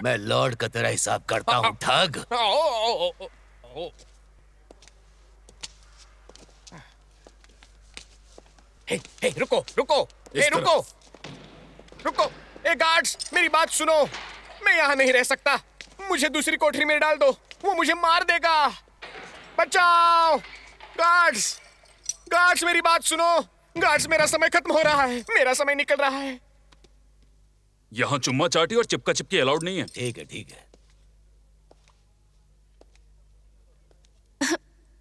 मैं लॉर्ड का तेरा हिसाब करता हूँ, ठग। हे, रुको रुको, हे रुको रुको। ए गार्ड्स, मेरी बात सुनो। मैं यहाँ नहीं रह सकता, मुझे दूसरी कोठरी में डाल दो, वो मुझे मार देगा। बचाओ गार्ड्स, गार्ड्स मेरी बात सुनो। गार्ड्स, मेरा समय खत्म हो रहा है, मेरा समय निकल रहा है। यहाँ चुम्मा चाटी और चिपका चिपकी अलाउड नहीं है। ठीक है ठीक है।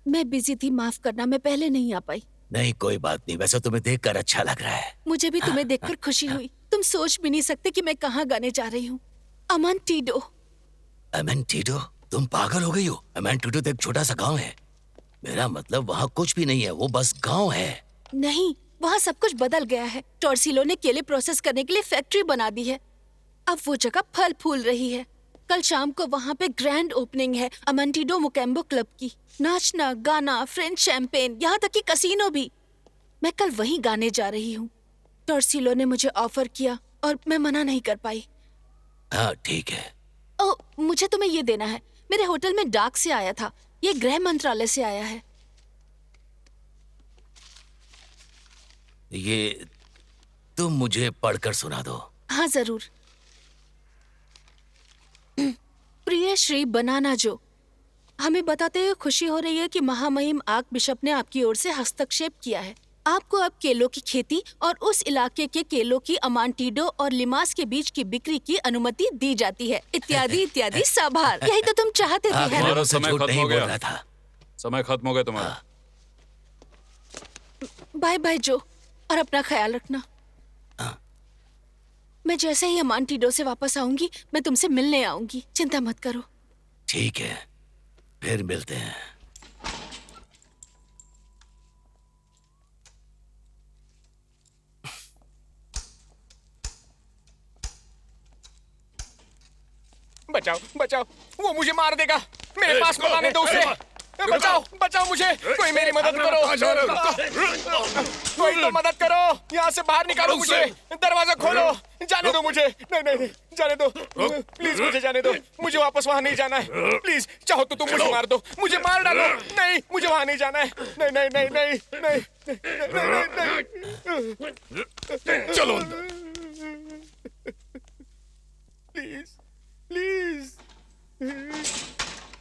मैं बिजी थी, माफ करना, मैं पहले नहीं आ पाई। नहीं, कोई बात नहीं। वैसे तुम्हें देखकर अच्छा लग रहा है। मुझे भी तुम्हें देखकर खुशी हुई। तुम सोच भी नहीं सकते कि मैं कहाँ गाने जा रही हूँ। अमांटिडो। अमांटिडो? तुम पागल हो गई हो? अमांटिडो तो एक छोटा सा गांव है। मेरा मतलब वहाँ कुछ भी नहीं है, वो बस गांव है। नहीं, वहाँ सब कुछ बदल गया है। टॉर्सिलो ने केले प्रोसेस करने के लिए फैक्ट्री बना दी है। अब वो जगह फल फूल रही है। कल शाम को वहाँ पे ग्रैंड ओपनिंग है अमांटिडो मोकेम्बो क्लब की। नाचना, गाना, फ्रेंच शैंपेन, यहाँ तक कि कसीनो भी। मैं कल वहीं गाने जा रही हूँ। टॉर्सिलो ने मुझे ऑफर किया और मैं मना नहीं कर पाई। हाँ ठीक है। ओ, मुझे तुम्हें ये देना है। मेरे होटल में डाक से आया था, ये गृह मंत्रालय से आया है। ये तुम मुझे पढ़कर सुना दो। हाँ जरूर। प्रिय श्री बनाना जो, हमें बताते हुए खुशी हो रही है कि महामहिम आर्क बिशप ने आपकी ओर से हस्तक्षेप किया है। आपको अब केलों की खेती और उस इलाके के केलों की अमांटिडो और लिमास के बीच की बिक्री की अनुमति दी जाती है, इत्यादि इत्यादि साभार। यही तो तुम चाहते थे। तुम्हारा समय खत्म हो गया। समय खत्म हो गया तुम्हारा। बाय बाय जो, और अपना ख्याल रखना। मैं जैसे ही अमांटिडो से वापस आऊंगी मैं तुमसे मिलने आऊंगी, चिंता मत करो। ठीक है, फिर मिलते हैं। बचाओ बचाओ, वो मुझे मार देगा। मेरे पास मत आने दो उसे। बचाओ बचाओ मुझे, कोई मेरी मदद करो, कोई तो मदद करो, यहाँ से बाहर निकालो मुझे, दरवाजा खोलो, जाने दो मुझे, नहीं नहीं नहीं जाने दो, प्लीज मुझे जाने दो, मुझे वापस वहाँ नहीं जाना है, प्लीज चाहो तो तुम मुझे मार दो, मुझे मार डालो, नहीं मुझे वहाँ नहीं जाना है, नहीं नहीं नहीं नहीं नहीं, चलो प्लीज प्लीज,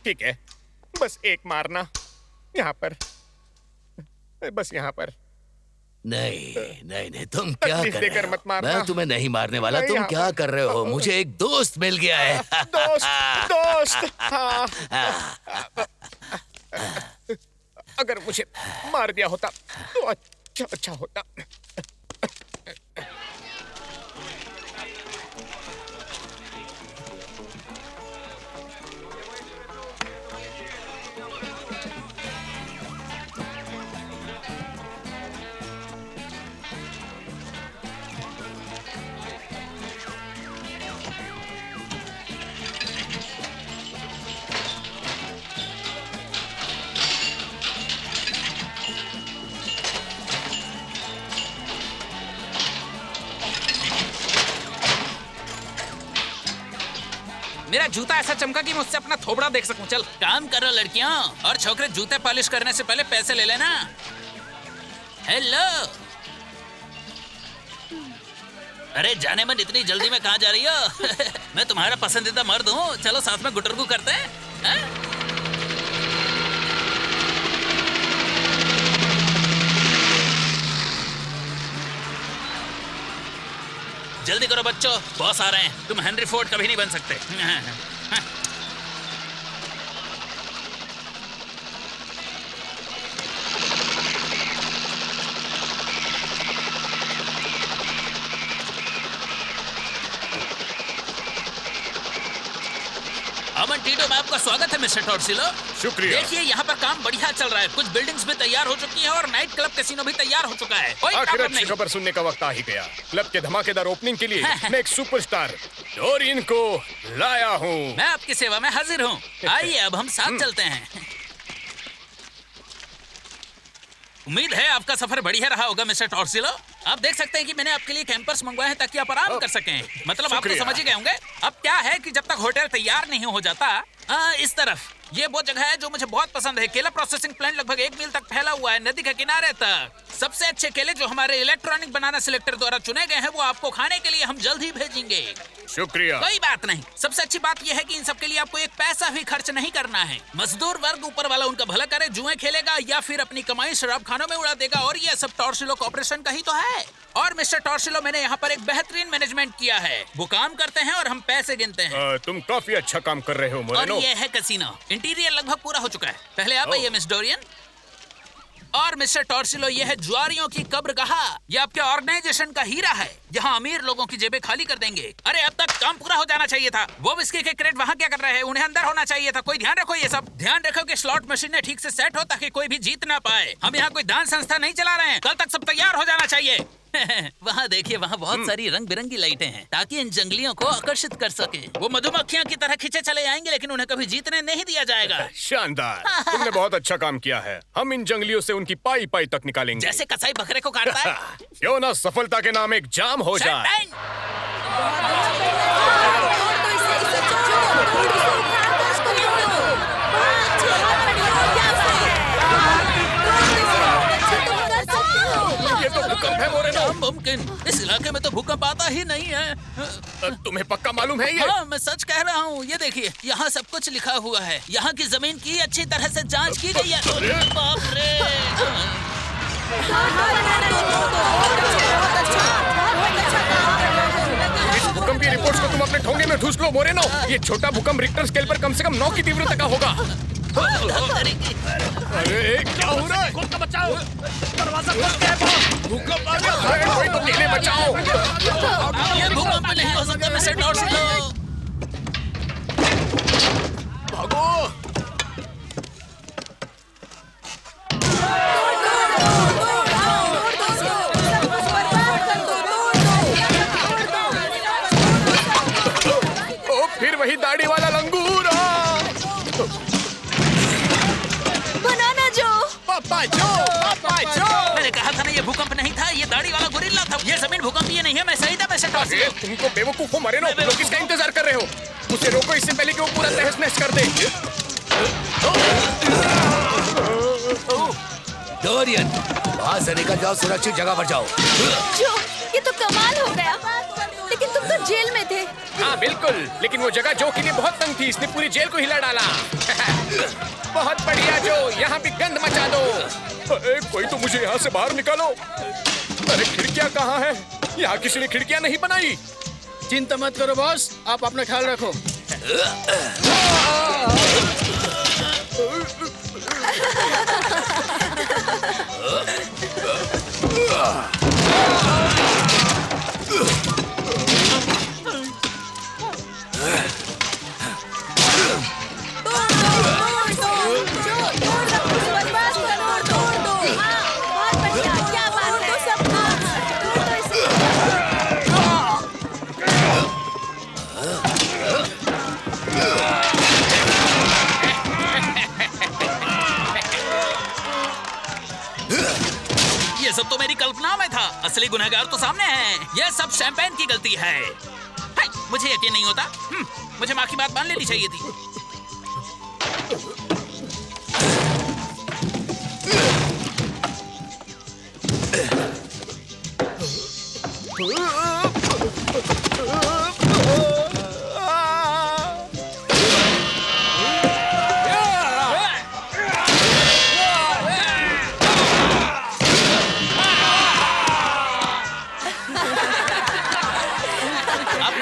ठीक है, बस एक मारना यहाँ पर, बस यहाँ पर। नहीं नहीं नहीं, तुम क्या तकलीफ कर देकर रहे मत हो? मारना। मैं तुम्हें नहीं मारने वाला, नहीं, तुम यहाँ क्या कर रहे हो? मुझे एक दोस्त मिल गया है। दोस्त दोस्त, हाँ। अगर मुझे मार दिया होता तो अच्छा अच्छा होता। मेरा जूता ऐसा चमका कि मैं उससे अपना थोबड़ा देख सकूं। चल काम करो लड़कियों, और छोकरे जूते पॉलिश करने से पहले पैसे ले लेना। हेलो, अरे जाने मन, इतनी जल्दी में कहाँ जा रही हो? मैं तुम्हारा पसंदीदा मर्द हूँ, चलो साथ में गुटरगू करते हैं, हैं? जल्दी करो बच्चों, बॉस आ रहे हैं, तुम हेनरी फोर्ड कभी नहीं बन सकते। अमन टीटो में आपका स्वागत है मिस्टर टॉर्सिलो। शुक्रिया। देखिए यहाँ पर काम बढ़िया चल रहा है, कुछ बिल्डिंग्स भी तैयार हो चुकी हैं और नाइट क्लब कैसीनो भी तैयार हो चुका है। कोई आखिर प्रॉब्लम अच्छी नहीं। खबर सुनने का वक्त आ ही गया। क्लब के धमाकेदार ओपनिंग के लिए मैं एक सुपरस्टार डोरियन को लाया हूँ। मैं आपकी सेवा में हाजिर हूँ। आइए अब हम साथ चलते हैं। उम्मीद है आपका सफर बढ़िया रहा होगा मिस्टर टॉर्सिलो। आप देख सकते हैं कि मैंने आपके लिए कैंपर्स मंगवाए हैं ताकि आप आराम कर सकें। मतलब आप तो समझ ही गए होंगे। अब क्या है कि जब तक होटल तैयार नहीं हो जाता, इस तरफ ये वो जगह है जो मुझे बहुत पसंद है। केला प्रोसेसिंग प्लांट लगभग 1 मील तक फैला हुआ है, नदी के किनारे तक। सबसे अच्छे केले जो हमारे इलेक्ट्रॉनिक बनाना सिलेक्टर द्वारा चुने गए हैं, वो आपको खाने के लिए हम जल्द ही भेजेंगे। शुक्रिया। कोई बात नहीं। सबसे अच्छी बात यह है कि इन सब के लिए आपको एक पैसा भी खर्च नहीं करना है। मजदूर वर्ग ऊपर वाला उनका भला करे, जुए खेलेगा या फिर अपनी कमाई शराब खानों में उड़ा देगा, और ये सब टॉर्सिलो कॉर्पोरेशन का ही तो है। और मिस्टर टॉर्सिलो, मैंने यहाँ पर एक बेहतरीन मैनेजमेंट किया है। वो काम करते हैं और हम पैसे गिनते हैं। तुम काफी अच्छा काम कर रहे हो और मोरेनो। ये है कैसीनो। इंटीरियर लगभग पूरा हो चुका है। पहले आप आइए मिस डोरियन। और मिस्टर टॉर्सिलो, ये है जुआरियों की कब्रगाह। ये आपके ऑर्गेनाइजेशन का हीरा है। यहाँ अमीर लोगों की जेबें खाली कर देंगे। अरे अब तक काम पूरा हो जाना चाहिए था। वो विस्की के क्रेट वहाँ क्या कर रहे हैं? उन्हें अंदर होना चाहिए था। कोई ध्यान रखो, ये सब ध्यान रखो कि स्लॉट मशीनें ठीक से सेट हो ताकि कोई भी जीत ना पाए। हम यहाँ कोई दान संस्था नहीं चला रहे हैं। कल तक सब तैयार हो जाना चाहिए। वहाँ देखिए, वहाँ बहुत सारी रंग बिरंगी लाइटें हैं ताकि इन जंगलियों को आकर्षित कर सके। वो मधुमक्खियों की तरह खींचे चले आएंगे, लेकिन उन्हें कभी जीतने नहीं दिया जाएगा। शानदार, तुमने बहुत अच्छा काम किया है। हम इन जंगलियों से उनकी पाई पाई तक निकालेंगे। जैसे कसाई बकरे को काटता है। क्यों ना सफलता के नाम एक जाम हो जाए। ये तो भूकंप है मोरेनो। मुमकिन, इस इलाके में तो भूकंप आता ही नहीं है। तुम्हें पक्का मालूम है ये? हाँ, मैं सच कह रहा हूँ। ये देखिए, यहाँ सब कुछ लिखा हुआ है। यहाँ की जमीन की अच्छी तरह से जांच की गई है। बाप रे। इस भूकंप की रिपोर्ट्स को तुम अपने ठोंगे में ठूस लो मोरेनो। ये छोटा भूकंप रिक्टर स्केल पर कम से कम 9 की तीव्रता का होगा। अरे क्या हो रहा है? बचाओ, दरवाजा खोल के है। भूकंप आ गया। कोई तो केले बचाओ। ये भूकंप नहीं हो सकता मिस्टर टॉर्सिलो। भागो। ओ, फिर वही दाढ़ी वाला लंगूर। दाढ़ी वाला गोरिल्ला था। ये जमीन भूकंपीय नहीं है, मैं सही था मिस्टर टॉर्सिलो। तुमको बेवकूफ हो मरेनो, लोग किसका इंतजार कर रहे हो? उसे रोको इससे पहले कि वो पूरा तहस नहस कर दे। डोरियन, वहाँ से निकल जाओ, सुरक्षित जगह पर जाओ। जो, ये तो कमाल हो गया। लेकिन तुम तो जेल में थे। हाँ बिल्कुल, लेकिन वो जगह जो के लिए बहुत तंग थी, इसने पूरी जेल को हिला डाला। बहुत बढ़िया जो, यहाँ भी गंद मचा दो। अरे कोई तो मुझे यहाँ से बाहर निकालो। अरे खिड़कियाँ कहाँ हैं? यहाँ किसी ने खिड़कियाँ नहीं बनाई। चिंता मत करो बॉस, आप अपना ख्याल रखो। ये सब तो मेरी कल्पना में था, असली गुनहगार तो सामने है। यह सब शैंपेन की गलती है। हाय, मुझे यकीन नहीं होता। मुझे माँ की बात मान लेनी चाहिए थी।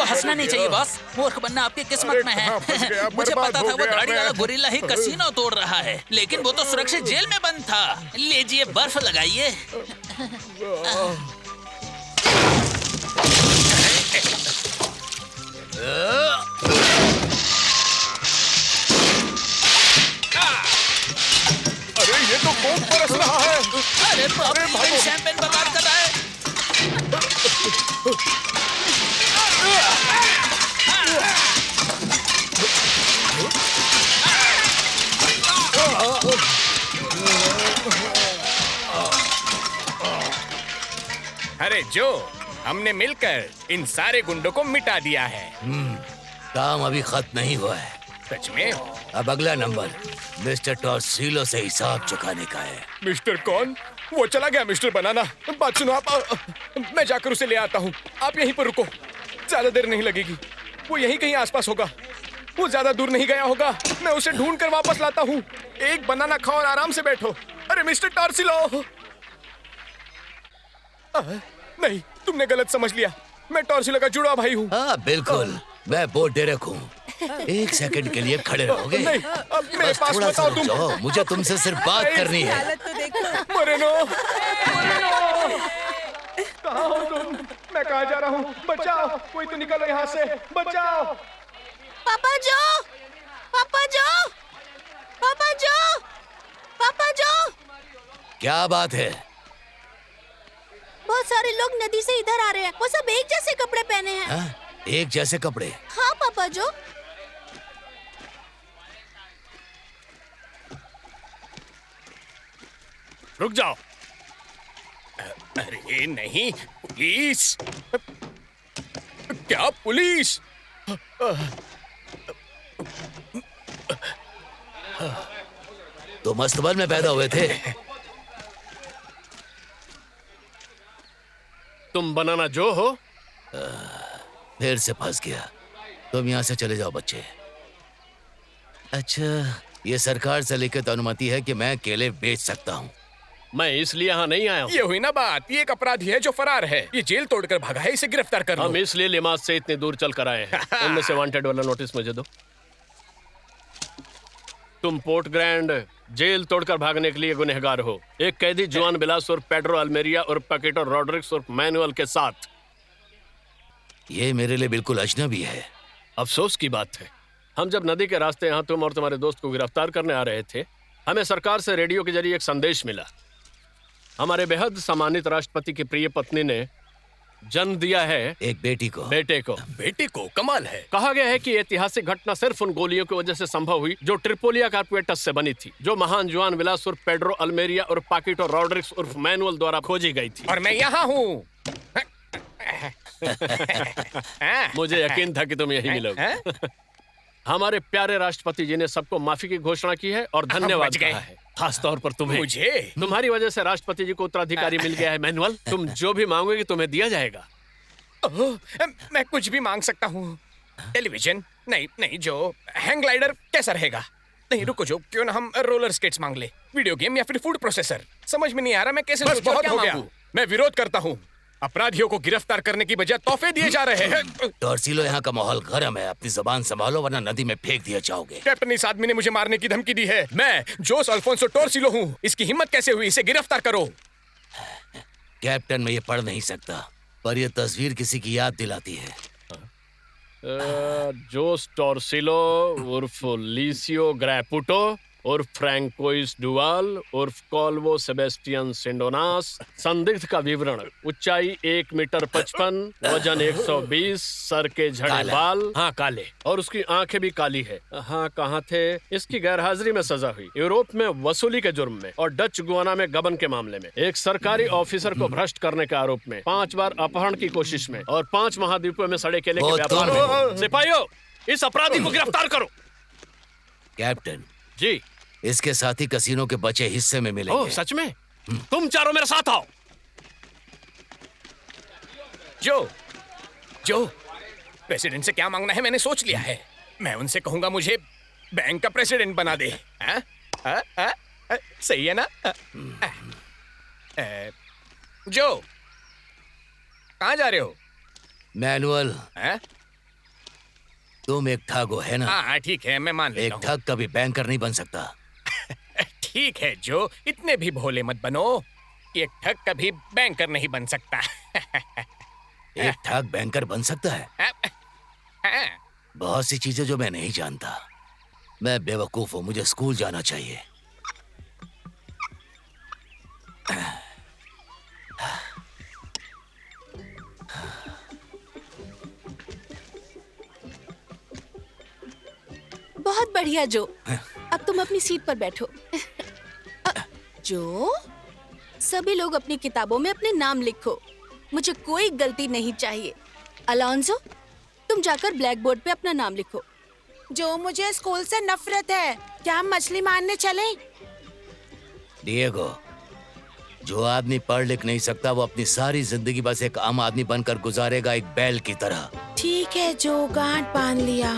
हंसना नहीं चाहिए बॉस, मूर्ख बनना आपकी किस्मत में है। मुझे पता था वो दाढ़ी वाला गोरिल्ला ही कसीनो तोड़ रहा है, लेकिन वो तो सुरक्षित जेल में बंद था। लीजिए बर्फ लगाइए। अरे ये तो खूब बरस रहा है। अरे बाप रे, ये शैंपेन बर्बाद कर रहा है। अरे जो, हमने मिलकर इन सारे गुंडों को मिटा दिया है। काम अभी खत्म नहीं हुआ है। सच में? अब अगला नंबर मिस्टर टॉर्सिलो से हिसाब चुकाने का है। मिस्टर कौन? वो चला गया मिस्टर बनाना। बात सुनो आप, मैं जाकर उसे ले आता हूँ। आप यहीं पर रुको, ज्यादा देर नहीं लगेगी। वो यहीं कहीं आसपास होगा, वो ज्यादा दूर नहीं गया होगा। मैं उसे ढूंढ कर वापस लाता हूँ। एक बनाना खाओ और आराम से बैठो। अरे मिस्टर टॉर्सिलो! नहीं, तुमने गलत समझ लिया। मैं टॉर्सिलो का जुड़वा भाई हूँ। हाँ बिल्कुल, मैं बोर्ड दे रखूँ। एक सेकंड के लिए खड़े रहोगे? नहीं, अब मेरे पास बताओ तुम। जाओ, मुझे तुमसे सिर्फ बात करनी है। मरेनो, कहाँ हो तुम? मैं कहाँ जा रहा हूँ? बचाओ, कोई तो निकलो यहाँ से, बचाओ। पापा जो, पापा जो, पापा जो, पापा जो। क्या बात है? बहुत सारे लोग नदी से इधर आ रहे हैं। वो सब एक जैसे कपड़े पहने हैं। हाँ? एक जैसे कपड़े? हाँ पापा जो। रुक जाओ। अरे नहीं, पुलिस! क्या पुलिस? तो मस्तबल में पैदा हुए थे? तुम बनाना जो हो? फिर से फंस गया। तुम यहाँ से चले जाओ बच्चे। अच्छा, ये सरकार से लिखित अनुमति है कि मैं केले बेच सकता हूँ। मैं इसलिए यहाँ नहीं आया हूँ। ये हुई ना बात। ये एक अपराधी है जो फरार है। ये जेल तोड़कर भागा है, इसे गिरफ्तार कर लो। हम इसलिए लिमाज से इतनी दूर चल कर आए हैं। उनमें से वांटेड वाला नोटिस मुझे दो। तुम पोर्ट ग्रैंड जेल तोड़कर भागने के लिए गुनहगार हो। एक कैदी जुआन बिलास और पेड्रो अल्मेरिया और पैकेटो रॉड्रिक्स और मैनुअल के साथ। ये मेरे लिए बिल्कुल अजनबी है। अफसोस की बात है, हम जब नदी के रास्ते यहाँ तुम और तुम्हारे दोस्त को गिरफ्तार करने आ रहे थे, हमें सरकार से रेडियो के जरिए एक संदेश मिला। हमारे बेहद सम्मानित राष्ट्रपति की प्रिय पत्नी ने जन्म दिया है एक बेटी को। बेटे को। बेटे को? कमाल है। कहा गया है कि ऐतिहासिक घटना सिर्फ उन गोलियों की वजह से संभव हुई जो ट्रिपोलिया कार्पेटस से बनी थी, जो महान जुआन विलास उर्फ पेड्रो अल्मेरिया और पाकिटो रॉड्रिक्स उर्फ मैनुअल द्वारा खोजी गई थी। और मैं यहाँ हूँ। मुझे यकीन था कि तुम यही मिलोगे। हमारे प्यारे राष्ट्रपति जी ने सबको माफी की घोषणा की है और धन्यवाद कहा है, खास तौर पर तुम्हें। मुझे? तुम्हारी वजह से राष्ट्रपति जी को उत्तराधिकारी मिल गया है मैनुअल। तुम जो भी मांगोगे तुम्हें दिया जाएगा। मैं कुछ भी मांग सकता हूँ। टेलीविजन? नहीं नहीं जो। हैंग ग्लाइडर कैसा रहेगा? नहीं रुको जो, क्यों ना हम रोलर स्केट्स मांग ले। वीडियो गेम या फिर फूड प्रोसेसर? समझ में नहीं आ रहा मैं कैसे। बस बहुत हो गया। मैं विरोध करता हूँ। अपराधियों को गिरफ्तार करने की बजाय तोहफे दिए जा रहे हैं। टॉर्सिलो, यहाँ का माहौल गर्म है, अपनी जबान संभालो वरना नदी में फेंक दिया जाओगे। कैप्टन, इस आदमी ने मुझे मारने की धमकी दी है। मैं जोस अल्फोंसो टॉर्सिलो हूँ। इसकी हिम्मत कैसे हुई? इसे गिरफ्तार करो। कैप्टन, मैं ये पढ़ नहीं सकता, पर यह तस्वीर किसी की याद दिलाती है। जोस टॉर्सिलो उर्फ लिसियो ग्रैपुटो उर्फ फ्रैंकोइस डुवाल उर्फ कॉल्वो सेबेस्टियन सिंडोनास। संदिग्ध का विवरण: ऊंचाई 1 मीटर 55, वजन 120, सर के झड़े बाल। हाँ, काले। और उसकी आंखें भी काली है। हाँ, कहाँ थे? इसकी गैरहाजिरी में सजा हुई, यूरोप में वसूली के जुर्म में और डच गुआना में गबन के मामले में, एक सरकारी ऑफिसर को भ्रष्ट करने के आरोप में, 5 बार अपहरण की कोशिश में और 5 महाद्वीपों में सड़े केले के व्यापार में। सिपाहियों, इस अपराधी को गिरफ्तार करो। कैप्टन जी, इसके साथी कसीनो के बचे हिस्से में मिलेंगे। ओह, सच में? तुम चारों मेरे साथ आओ। जो प्रेसिडेंट से क्या मांगना है मैंने सोच लिया है। मैं उनसे कहूंगा मुझे बैंक का प्रेसिडेंट बना दे। सही है ना? जो, कहाँ जा रहे हो? मैनुअल, तुम एक ठग हो, है ना? हाँ ठीक है, मैं मान लेता हूँ। एक ठग कभी बैंकर नहीं बन सकता। ठीक है जो, इतने भी भोले मत बनो। एक ठग कभी बैंकर नहीं बन सकता। एक ठग बैंकर बन सकता है? बहुत सी चीजें जो मैं नहीं जानता। मैं बेवकूफ हूँ, मुझे स्कूल जाना चाहिए। बहुत बढ़िया जो, अब तुम अपनी सीट पर बैठो। जो, सभी लोग अपनी किताबों में अपने नाम लिखो। मुझे कोई गलती नहीं चाहिए। अलोंसो, तुम जाकर ब्लैक बोर्ड पे अपना नाम लिखो। जो, मुझे स्कूल से नफरत है। क्या हम मछली मारने चलें? डिएगो, जो आदमी पढ़ लिख नहीं सकता वो अपनी सारी जिंदगी बस एक आम आदमी बनकर गुजारेगा, एक बैल की तरह। ठीक है जो, गांठ बांध लिया।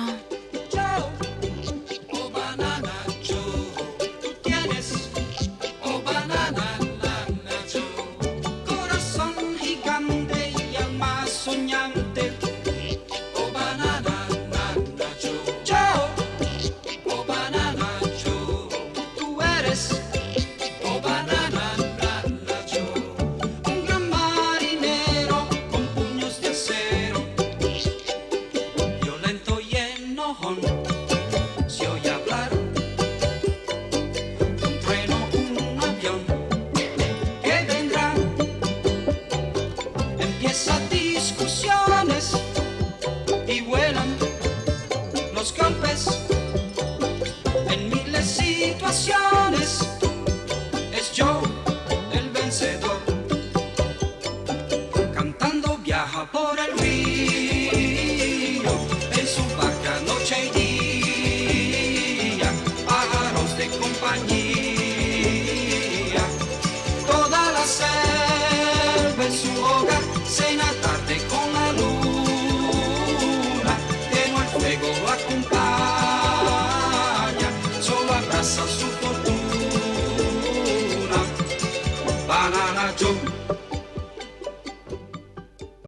Banana Joe.